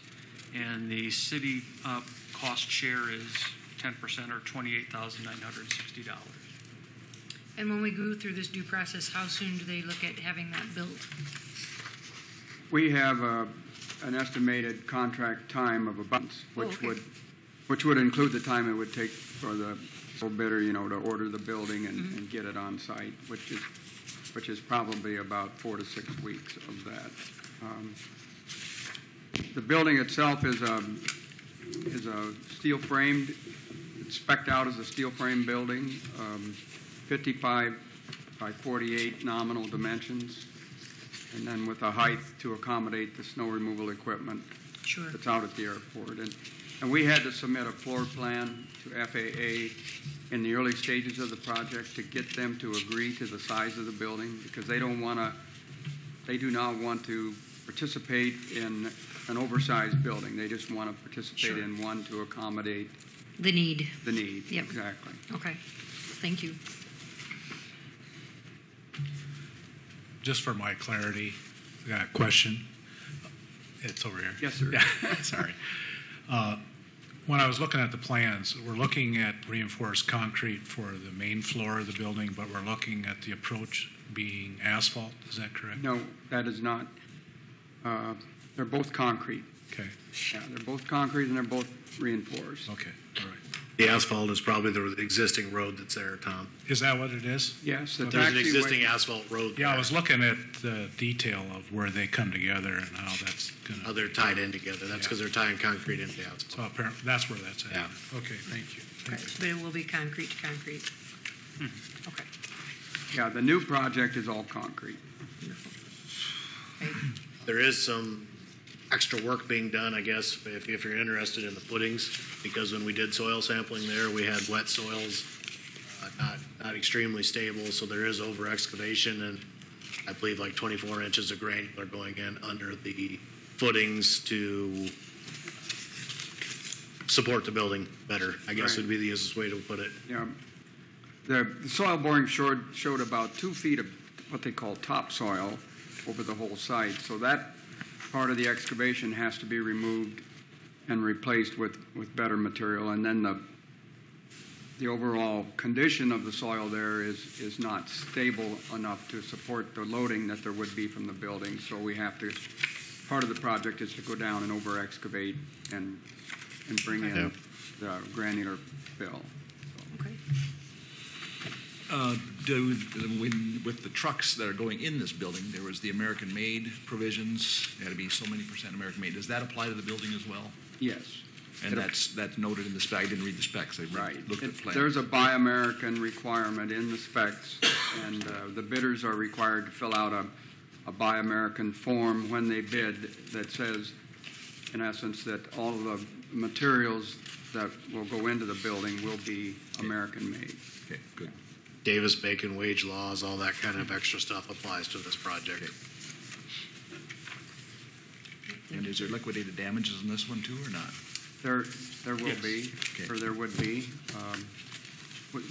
and the city cost share is 10% or $28,960. And when we go through this due process, how soon do they look at having that built? We have an estimated contract time of about, which would include the time it would take for the bidder, to order the building and get it on site, which is probably about 4 to 6 weeks of that. The building itself is a steel framed. It's spec'd out as a steel frame building, 55 by 48 nominal dimensions, and then with a height to accommodate the snow removal equipment that's out at the airport. And we had to submit a floor plan to FAA in the early stages of the project to get them to agree to the size of the building, because they do not want to participate in an oversized building. They just want to participate in one to accommodate the need. Yep. Exactly. Okay. Thank you. Just for my clarity, I got a question. It's over here. Yes, sir. Yeah, sorry. When I was looking at the plans, we're looking at reinforced concrete for the main floor of the building, but we're looking at the approach being asphalt. Is that correct? No, that is not. They're both concrete. Okay. Yeah, they're both concrete and they're both reinforced. Okay, all right. The asphalt is probably the existing road that's there, Tom. Is that what it is? Yes. There's an existing asphalt road there. Yeah, I was looking at the detail of where they come together and how that's going to... How they're tied in together. That's because they're tying concrete into the asphalt. So apparently that's where that's at. Yeah. Okay, thank you. But it will be concrete to concrete. Okay. Yeah, the new project is all concrete. There is some extra work being done, I guess, if you're interested in the footings, because when we did soil sampling there, we had wet soils, not extremely stable, so there is over excavation, and I believe like 24 inches of granular going in under the footings to support the building better, I guess would be the easiest way to put it. Yeah. The soil boring showed about 2 feet of what they call topsoil over the whole site, so that part of the excavation has to be removed and replaced with better material, and then the overall condition of the soil there is not stable enough to support the loading that there would be from the building. So we have to, part of the project is to go down and over excavate and bring in the granular fill. With the trucks that are going in this building, there was the American-made provisions. It had to be so many % American-made. Does that apply to the building as well? Yes. And that's noted in the spec. I didn't read the specs. I looked at the plan. There's a Buy American requirement in the specs, and the bidders are required to fill out a Buy American form when they bid that says, in essence, that all of the materials that will go into the building will be American-made. Okay, good. Davis-Bacon wage laws, all that kind of extra stuff applies to this project. Okay. And is there liquidated damages in this one too, or not? There will be, or there would be.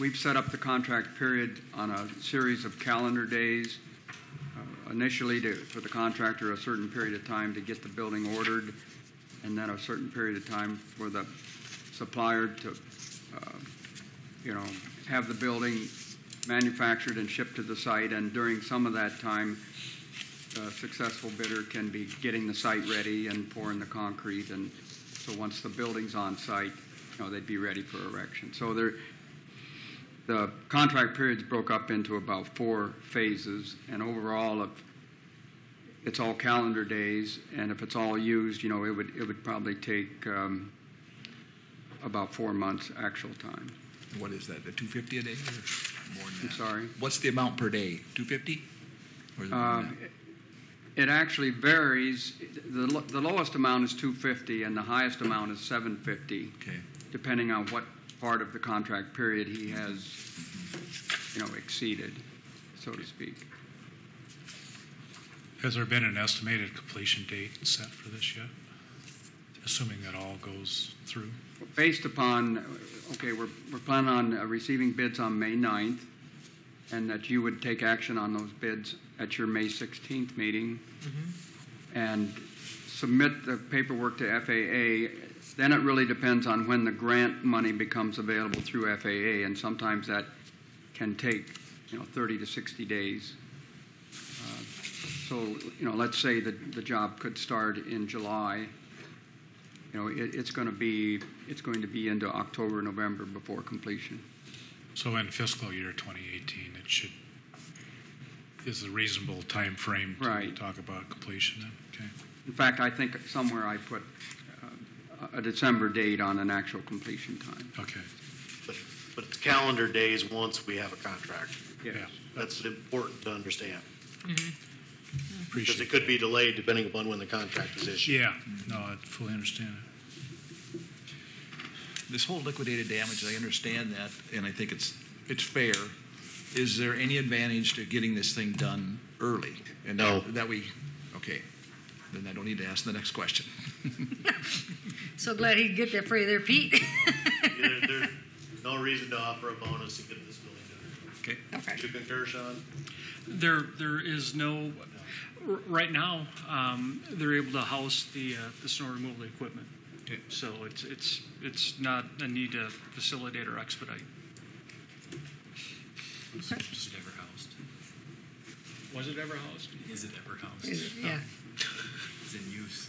We've set up the contract period on a series of calendar days, initially for the contractor a certain period of time to get the building ordered, and then a certain period of time for the supplier to, have the building manufactured and shipped to the site. And during some of that time, the successful bidder can be getting the site ready and pouring the concrete. And so once the building's on site, they'd be ready for erection. So the contract periods broke up into about 4 phases, and overall, it's all calendar days, and if it's all used, it would probably take about 4 months actual time. What is that? The $250 a day, or more than that? I'm sorry. What's the amount per day? $250? Or is it more than that? It actually varies. The lowest amount is $250 and the highest amount is $750. Okay. Depending on what part of the contract period he has, exceeded, so to speak. Has there been an estimated completion date set for this yet? Assuming that all goes through? Based upon, we're planning on receiving bids on May 9th, and that you would take action on those bids at your May 16th meeting, and submit the paperwork to FAA. Then it really depends on when the grant money becomes available through FAA, and sometimes that can take 30 to 60 days. So let's say that the job could start in July. It's going to be into October, November before completion. So in fiscal year 2018, is a reasonable time frame to talk about completion then? Okay. In fact, I think somewhere I put a December date on an actual completion time. Okay. But it's calendar days once we have a contract. Yes. Yeah. That's important to understand. Appreciate Because it could be delayed depending upon when the contract is issued. Yeah. No, I fully understand it. This whole liquidated damage, I understand that, and I think it's fair. Is there any advantage to getting this thing done early? And no. Okay. Then I don't need to ask the next question. So glad he could get that for you there, Pete. There's no reason to offer a bonus to get this building done. Okay. You concur, Sean? There is no, right now, they're able to house the snow removal equipment. Okay. So it's not a need to facilitate or expedite. Is it ever housed? Was it ever housed? Is it ever housed? Yeah. It's in use.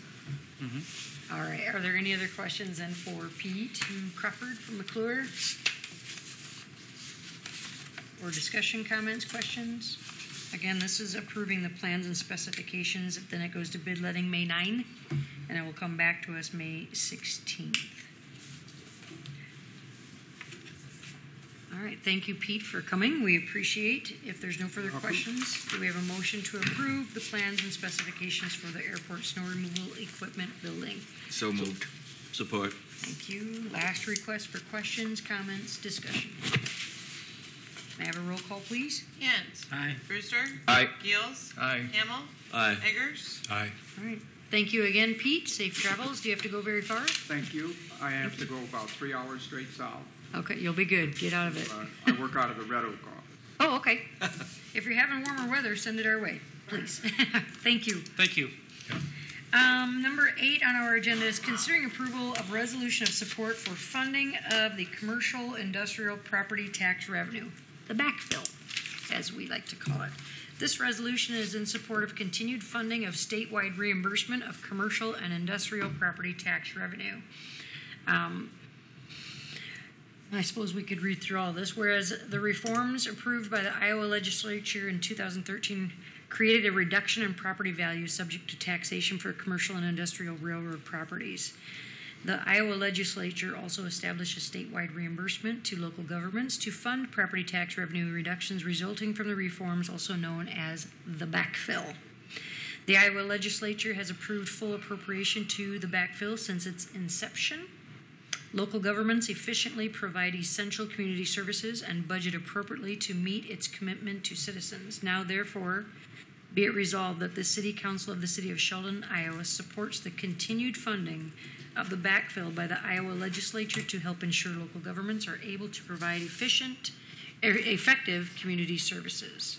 All right. Are there any other questions then for Pete Crawford from McClure? Or discussion, comments, questions? Again, this is approving the plans and specifications. Then it goes to bid letting May 9, and it will come back to us May 16th. All right. Thank you, Pete, for coming. We appreciate. If there's no further questions, do we have a motion to approve the plans and specifications for the airport snow removal equipment building? So moved. Support. Thank you. Last request for questions, comments, discussion. May I have a roll call, please? Hint. Aye. Brewster. Aye. Gills. Aye. Hamel. Aye. Eggers. Aye. All right. Thank you again, Pete. Safe travels. Do you have to go very far? Thank you. I have to go about 3 hours straight south. Okay, you'll be good. Get out of it. I work out of the Red Oak office. Oh, okay. If you're having warmer weather, send it our way, please. Thank you. Thank you. Number 8 on our agenda is considering approval of resolution of support for funding of the commercial industrial property tax revenue, the backfill, as we like to call it. This resolution is in support of continued funding of statewide reimbursement of commercial and industrial property tax revenue. I suppose we could read through all this. Whereas the reforms approved by the Iowa legislature in 2013 created a reduction in property value subject to taxation for commercial and industrial railroad properties. The Iowa legislature also established a statewide reimbursement to local governments to fund property tax revenue reductions resulting from the reforms, also known as the backfill. The Iowa legislature has approved full appropriation to the backfill since its inception. Local governments efficiently provide essential community services and budget appropriately to meet its commitment to citizens. Now, therefore, be it resolved that the City Council of the City of Sheldon, Iowa, supports the continued funding of the backfill by the Iowa legislature to help ensure local governments are able to provide effective community services.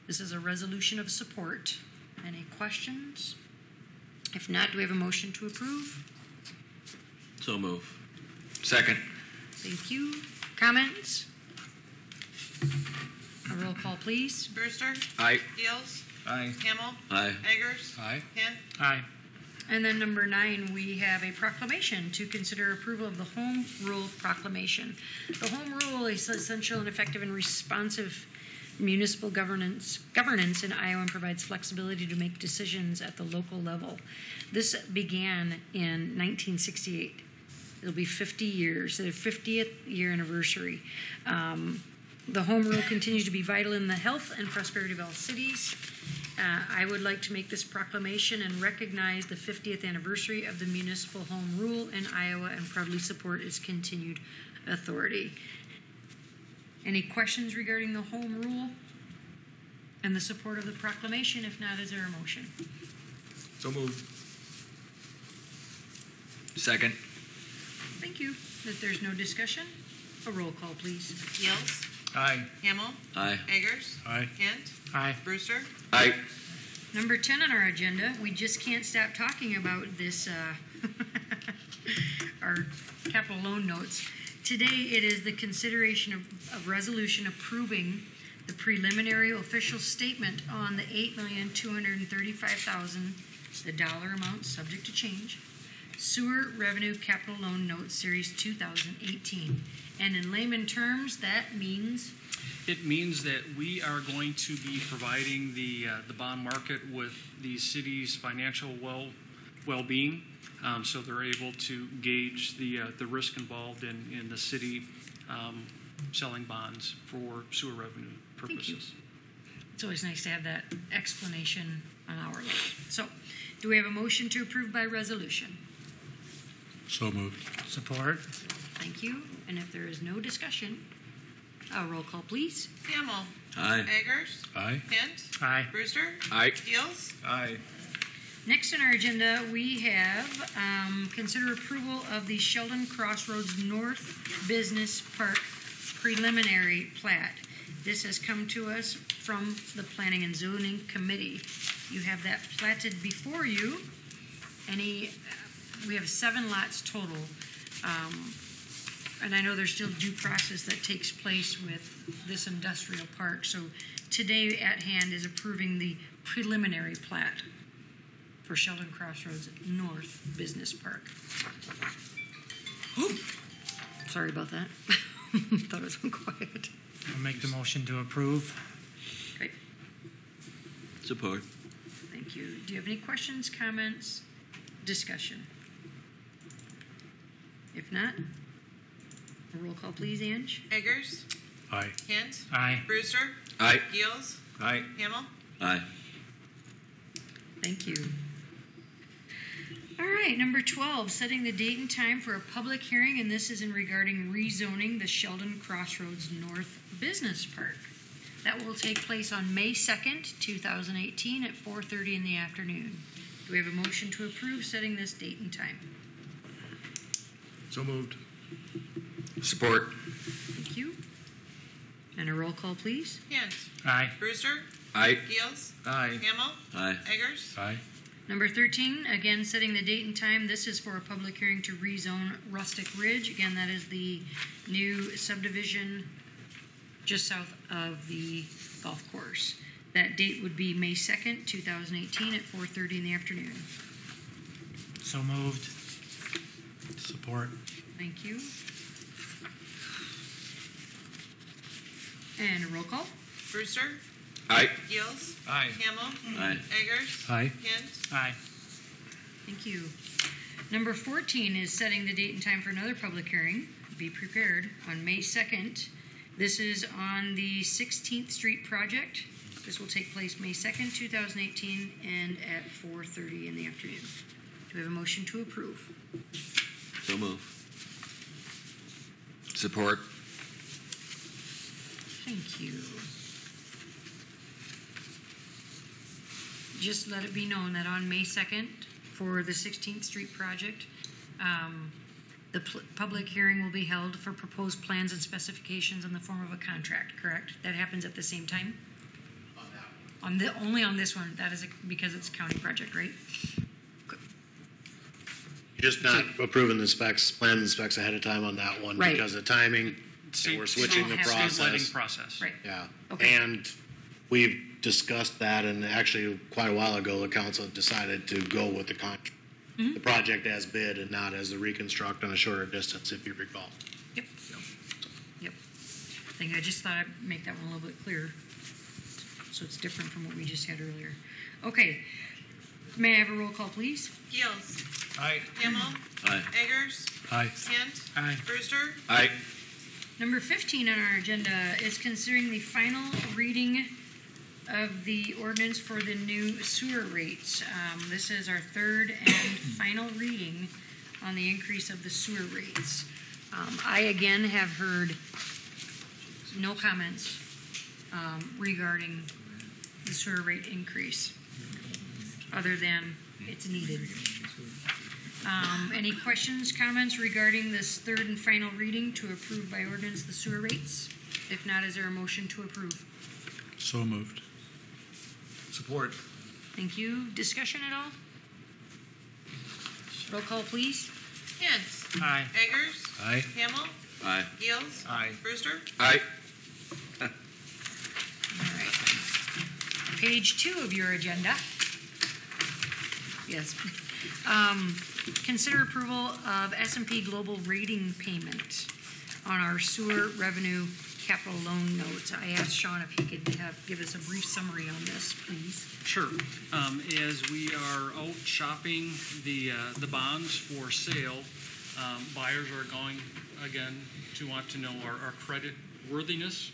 This is a resolution of support. Any questions? If not, do we have a motion to approve? So move. Second. Thank you. Comments? A roll call, please. Brewster. Aye. Gills. Aye. Hamel. Aye. Eggers. Aye. Hint. Aye. And then number 9, we have a proclamation to consider approval of the Home Rule Proclamation. The Home Rule is essential and effective and responsive municipal governance in Iowa and provides flexibility to make decisions at the local level. This began in 1968. It'll be 50 years, the 50th year anniversary. The home rule continues to be vital in the health and prosperity of all cities. I would like to make this proclamation and recognize the 50th anniversary of the municipal home rule in Iowa and proudly support its continued authority. Any questions regarding the home rule and the support of the proclamation? If not, is there a motion? So moved. Second. Thank you. If there's no discussion, a roll call, please. Yields. Aye. Hamel. Aye. Eggers. Aye. Kent. Aye. Brewster. Aye. Number 10 on our agenda, we just can't stop talking about this, our capital loan notes. Today, it is the consideration of resolution approving the preliminary official statement on the $8,235,000, the dollar amount subject to change, sewer revenue capital loan notes series 2018. And in layman terms, that means? It means that we are going to be providing the bond market with the city's financial well-being, so they're able to gauge the risk involved in the city selling bonds for sewer revenue purposes. Thank you. It's always nice to have that explanation on our level. So, do we have a motion to approve by resolution? So moved. Support. Thank you. And if there is no discussion, a roll call, please. Hamel. Aye. Eggers. Aye. Kent. Aye. Brewster. Aye. Yields. Aye. Next on our agenda, we have consider approval of the Sheldon Crossroads North Business Park preliminary plat. This has come to us from the Planning and Zoning Committee. You have that platted before you. We have 7 lots total. And I know there's still due process that takes place with this industrial park. So today at hand is approving the preliminary plat for Sheldon Crossroads North Business Park. Sorry about that. Thought it was so quiet. I'll make the motion to approve. Great. Support. Thank you. Do you have any questions, comments, discussion? If not, a roll call, please, Ange. Eggers. Aye. Kent. Aye. Brewster. Aye. Yields. Aye. Hamel. Aye. Thank you. All right, number 12, setting the date and time for a public hearing, and this is in regarding rezoning the Sheldon Crossroads North Business Park. That will take place on May 2nd, 2018 at 4:30 in the afternoon. Do we have a motion to approve setting this date and time? So moved. Support. Thank you. And a roll call, please. Kent. Aye. Brewster. Aye. Yields. Aye. Hamel. Aye. Eggers. Aye. Number 13, again, setting the date and time. This is for a public hearing to rezone Rustic Ridge. Again, that is the new subdivision just south of the golf course. That date would be May 2nd, 2018 at 4:30 in the afternoon. So moved. Support. Thank you. And a roll call. Brewster. Aye. Yields. Aye. Hamel. Aye. Eggers. Aye. Kent. Aye. Thank you. Number 14 is setting the date and time for another public hearing. Be prepared on May 2nd. This is on the 16th Street project. This will take place May 2nd, 2018, and at 4:30 in the afternoon. Do we have a motion to approve? So move. Support. Thank you. Just let it be known that on May 2nd, for the 16th Street project, the public hearing will be held for proposed plans and specifications in the form of a contract, correct? That happens at the same time? On that one. Only on this one. That is because it's a county project, right? You're just not approving the specs, plans and specs ahead of time on that one Right. because of timing, and we're switching the State letting process. process. Right. Yeah. Okay. And we've discussed that, and actually quite a while ago, the council decided to go with the project as bid and not as the reconstruct on a shorter distance, if you recall. Yep. Yep. I just thought I'd make that one a little bit clearer. So it's different from what we just had earlier. Okay. May I have a roll call, please? Yields. Aye. Hamel. Aye. Eggers. Aye. Kent. Aye. Brewster. Aye. Number 15 on our agenda is considering the final reading of the ordinance for the new sewer rates. This is our third and final reading on the increase of the sewer rates. I again have heard no comments regarding the sewer rate increase, other than it's needed. Any questions, comments regarding this third and final reading to approve by ordinance the sewer rates? If not, is there a motion to approve? So moved. Support. Thank you. Discussion at all? Roll call, please. Hint. Aye. Eggers. Aye. Hamel. Aye. Gills. Aye. Brewster. Aye. All right. Page 2 of your agenda. Yes. Consider approval of S&P Global rating payment on our sewer revenue capital loan notes. I asked Sean if he could give us a brief summary on this, please. Sure. As we are out shopping the bonds for sale, buyers are going, again, to want to know our credit worthiness.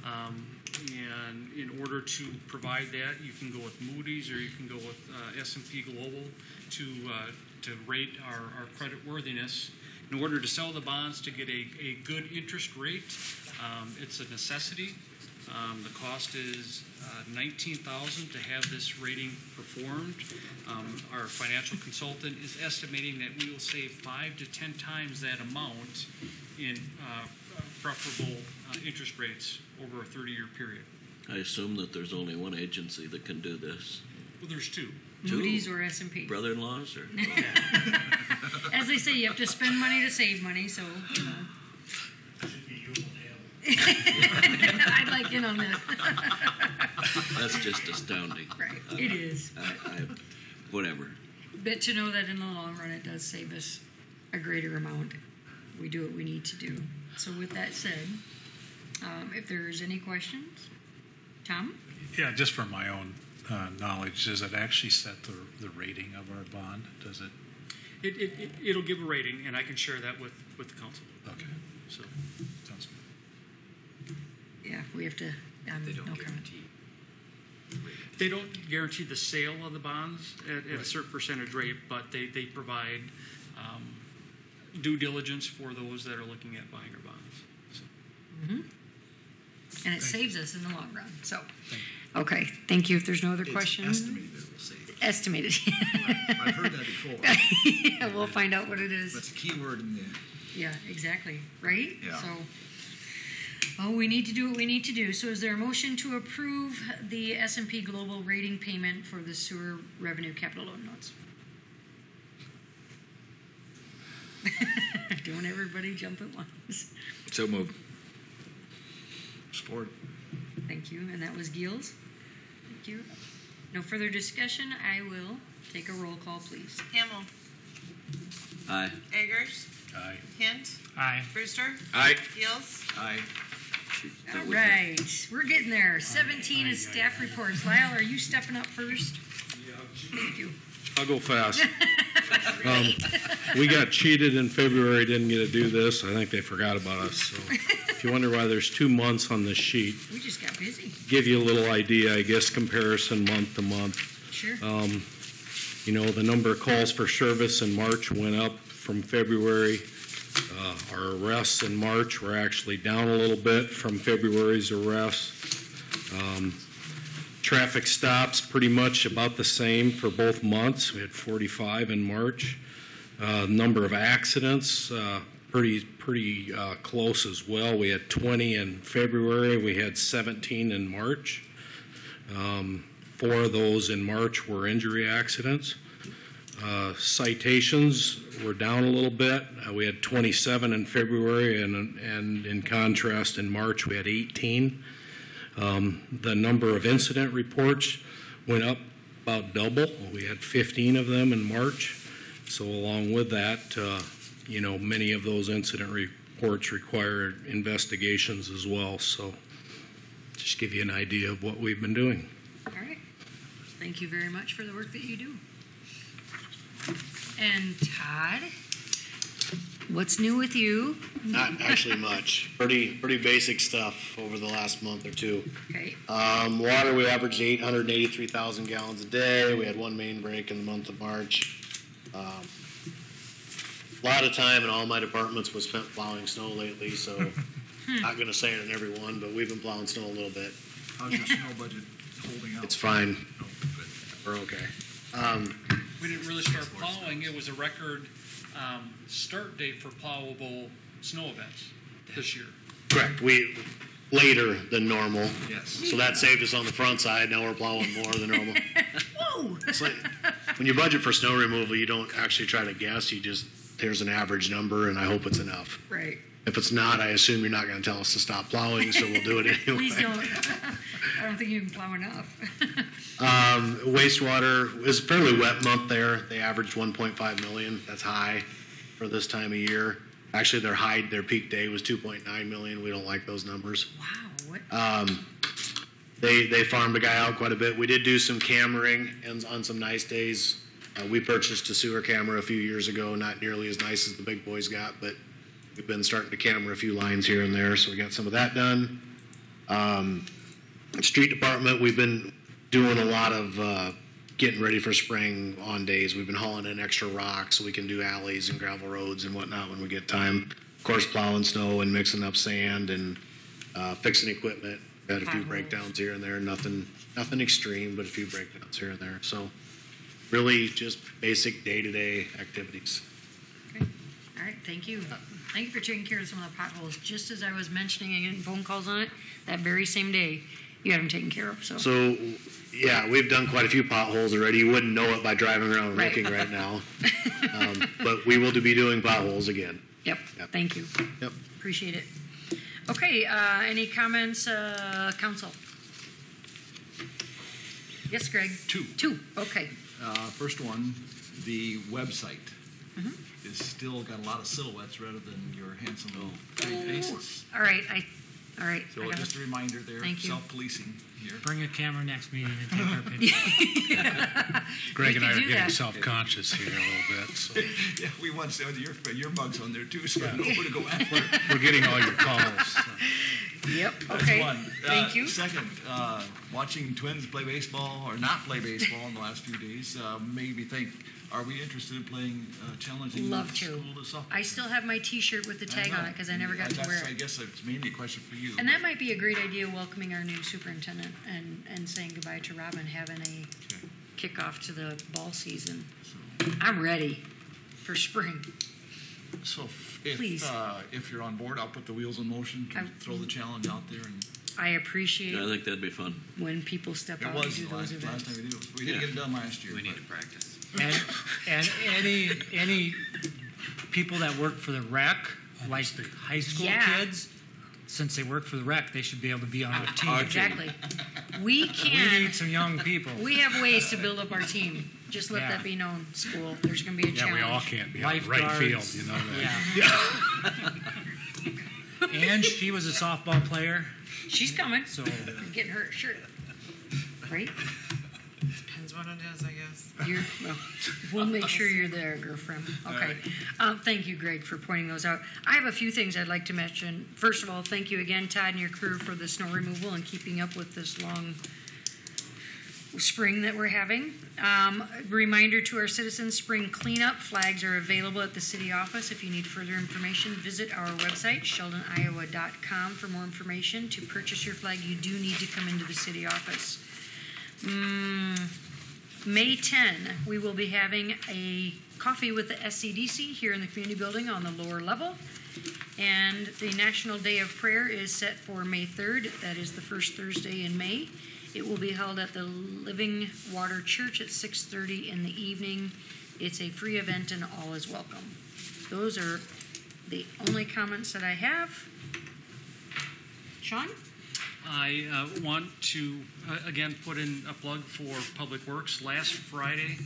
And in order to provide that, you can go with Moody's or you can go with S&P Global to rate our credit worthiness. In order to sell the bonds to get a good interest rate, it's a necessity. The cost is $19,000 to have this rating performed. Our financial consultant is estimating that we will save 5 to 10 times that amount in preferable interest rates over a 30-year period. I assume that there's only one agency that can do this. Well, there's two. Moody's or S&P. Brother-in-laws, or? As they say, you have to spend money to save money, so, you know. Should be you and him. I'd like in on that. That's just astounding. Right, it is. Whatever. But to know that in the long run, it does save us a greater amount. We do what we need to do. So with that said, if there's any questions, Tom? Yeah, just for my own knowledge, does it actually set the rating of our bond? Does it? It'll give a rating, and I can share that with the council. Okay. So sounds good. Yeah, we have to. They don't no guarantee. they don't guarantee the sale of the bonds at a certain percentage rate, but they provide due diligence for those that are looking at buying our bonds. So. Mm-hmm. And it saves us in the long run. So, okay, thank you. If there's no other questions. Estimated it will save. Estimated. I've heard that before. Yeah, we'll find out what it is. That's a key word in there. Yeah, exactly. Right? Yeah. So, we need to do what we need to do. So is there a motion to approve the S&P Global rating payment for the sewer revenue capital loan notes? Don't everybody jump at once. So moved. Support. Thank you. And that was Gills. Thank you. No further discussion. I will take a roll call, please. Hamel. Aye. Eggers. Aye. Hint. Aye. Brewster. Aye. Gills. Aye. All right. We're getting there. 17 is staff reports. Lyle, are you stepping up first? Thank you. I'll go fast. We got cheated in February, didn't get to do this. I think they forgot about us. So if you wonder why there's 2 months on this sheet, We just got busy. give you a little idea, I guess, comparison month to month. Sure. You know, the number of calls for service in March went up from February. Our arrests in March were actually down a little bit from February's arrests. Traffic stops pretty much about the same for both months. We had 45 in March. Number of accidents, pretty close as well. We had 20 in February. We had 17 in March. 4 of those in March were injury accidents. Citations were down a little bit. We had 27 in February, and in contrast, in March we had 18. The number of incident reports went up about double. We had 15 of them in March. So along with that, you know, many of those incident reports require investigations as well. So just give you an idea of what we've been doing. All right. Thank you very much for the work that you do. And Todd, What's new with you? Not actually much. Pretty basic stuff over the last month or two. Okay. Water, we averaged 883,000 gallons a day. We had one main break in the month of March. A lot of time in all my departments was spent plowing snow lately, so not going to say it in every one, but we've been plowing snow a little bit. How's your snow budget holding out? It's fine. Oh, good. We're okay. We didn't really start plowing. It was a record start date for plowable snow events this year. Correct. We later than normal. Yes. So that saved us on the front side. Now we're plowing more than normal. Whoa! It's like when you budget for snow removal, you don't actually try to guess. You just, there's an average number, and I hope it's enough. Right. If it's not, I assume you're not going to tell us to stop plowing, so we'll do it anyway. Please don't. I don't think you can plow enough. Wastewater is a fairly wet month there. They averaged 1.5 million. That's high for this time of year. Actually, their peak day was 2.9 million. We don't like those numbers. Wow. What? They farmed a guy out quite a bit. We did do some cammering and on some nice days. We purchased a sewer camera a few years ago, not nearly as nice as the big boys got, but we've been starting to camera a few lines here and there, so we got some of that done. Street department, we've been doing a lot of getting ready for spring on days. We've been hauling in extra rock so we can do alleys and gravel roads and whatnot when we get time. Of course, plowing snow and mixing up sand and fixing equipment. Had a few breakdowns here and there. Nothing extreme, but a few breakdowns here and there. So really just basic day-to-day activities. Okay. All right. Thank you. Thank you for taking care of some of the potholes. Just as I was mentioning and getting phone calls on it, that very same day, you had them taken care of. So yeah, we've done quite a few potholes already. You wouldn't know it by driving around looking right now. But we will be doing potholes again. Yep. Thank you. Yep. Appreciate it. Okay. Any comments, council? Yes, Greg? Two. Okay. First one, the website is still got a lot of silhouettes rather than your handsome little pretty faces. All right. All right. So just a reminder there, Thank you. Self-policing here. Bring a camera next meeting and take our picture. Greg and I are getting self-conscious here a little bit. So. Yeah, we want to say your mug's on there too, so I know who to go after. We're getting all your calls. So. Yep. That's Okay. one. Thank you. Second, watching Twins play baseball or not play baseball in the last few days made me think, are we interested in playing challenging Love to. school to softball? I still have my T-shirt with the tag on it because I never got to wear it. I guess it's mainly a question for you. And that might be a great idea, welcoming our new superintendent and saying goodbye to Robin, having a kickoff to the ball season. I'm ready for spring. So Please. if you're on board, I'll put the wheels in motion to throw the challenge out there. And I appreciate I think that'd be fun. when people step it out was and do the those last events. time we did it. We didn't get it done last year. We need to practice. And any people that work for the rec, like the high school kids, since they work for the rec, they should be able to be on our team. Exactly. We We need some young people. We have ways to build up our team. Just let that be known, school. There's going to be a challenge. Yeah, we all can't be on right field, you know that. Yeah. And she was a softball player. She's coming. So getting her shirt. Right? Depends what it is, I guess. We'll make sure you're there, girlfriend. Okay. Thank you, Greg, for pointing those out. I have a few things I'd like to mention. First of all, thank you again, Todd, and your crew for the snow removal and keeping up with this long spring that we're having. Reminder to our citizens, spring cleanup flags are available at the city office. If you need further information, visit our website, sheldoniowa.com, for more information. To purchase your flag, you do need to come into the city office. May 10, we will be having a coffee with the SCDC here in the community building on the lower level. And the National Day of Prayer is set for May 3rd. That is the first Thursday in May. It will be held at the Living Water Church at 6:30 in the evening. It's a free event and all is welcome. Those are the only comments that I have. Sean? I want to, again, put in a plug for Public Works. Last Friday,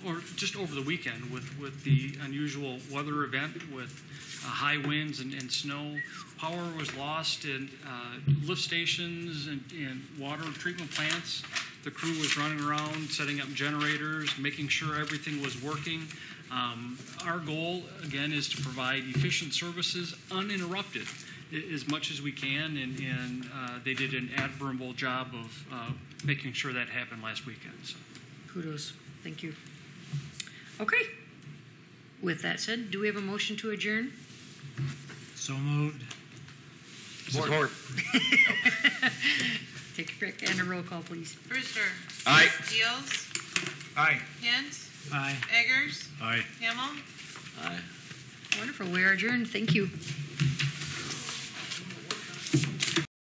or just over the weekend, with the unusual weather event with high winds and snow, power was lost in lift stations and water treatment plants. The crew was running around, setting up generators, making sure everything was working. Our goal, again, is to provide efficient services uninterrupted as much as we can, and they did an admirable job of making sure that happened last weekend. So. Kudos. Thank you. Okay. With that said, do we have a motion to adjourn? So moved. Support. Take a pick and a roll call, please. Brewster. Aye. Deals. Aye. Hint. Aye. Eggers. Aye. Hamel. Aye. Wonderful. We are adjourned. Thank you.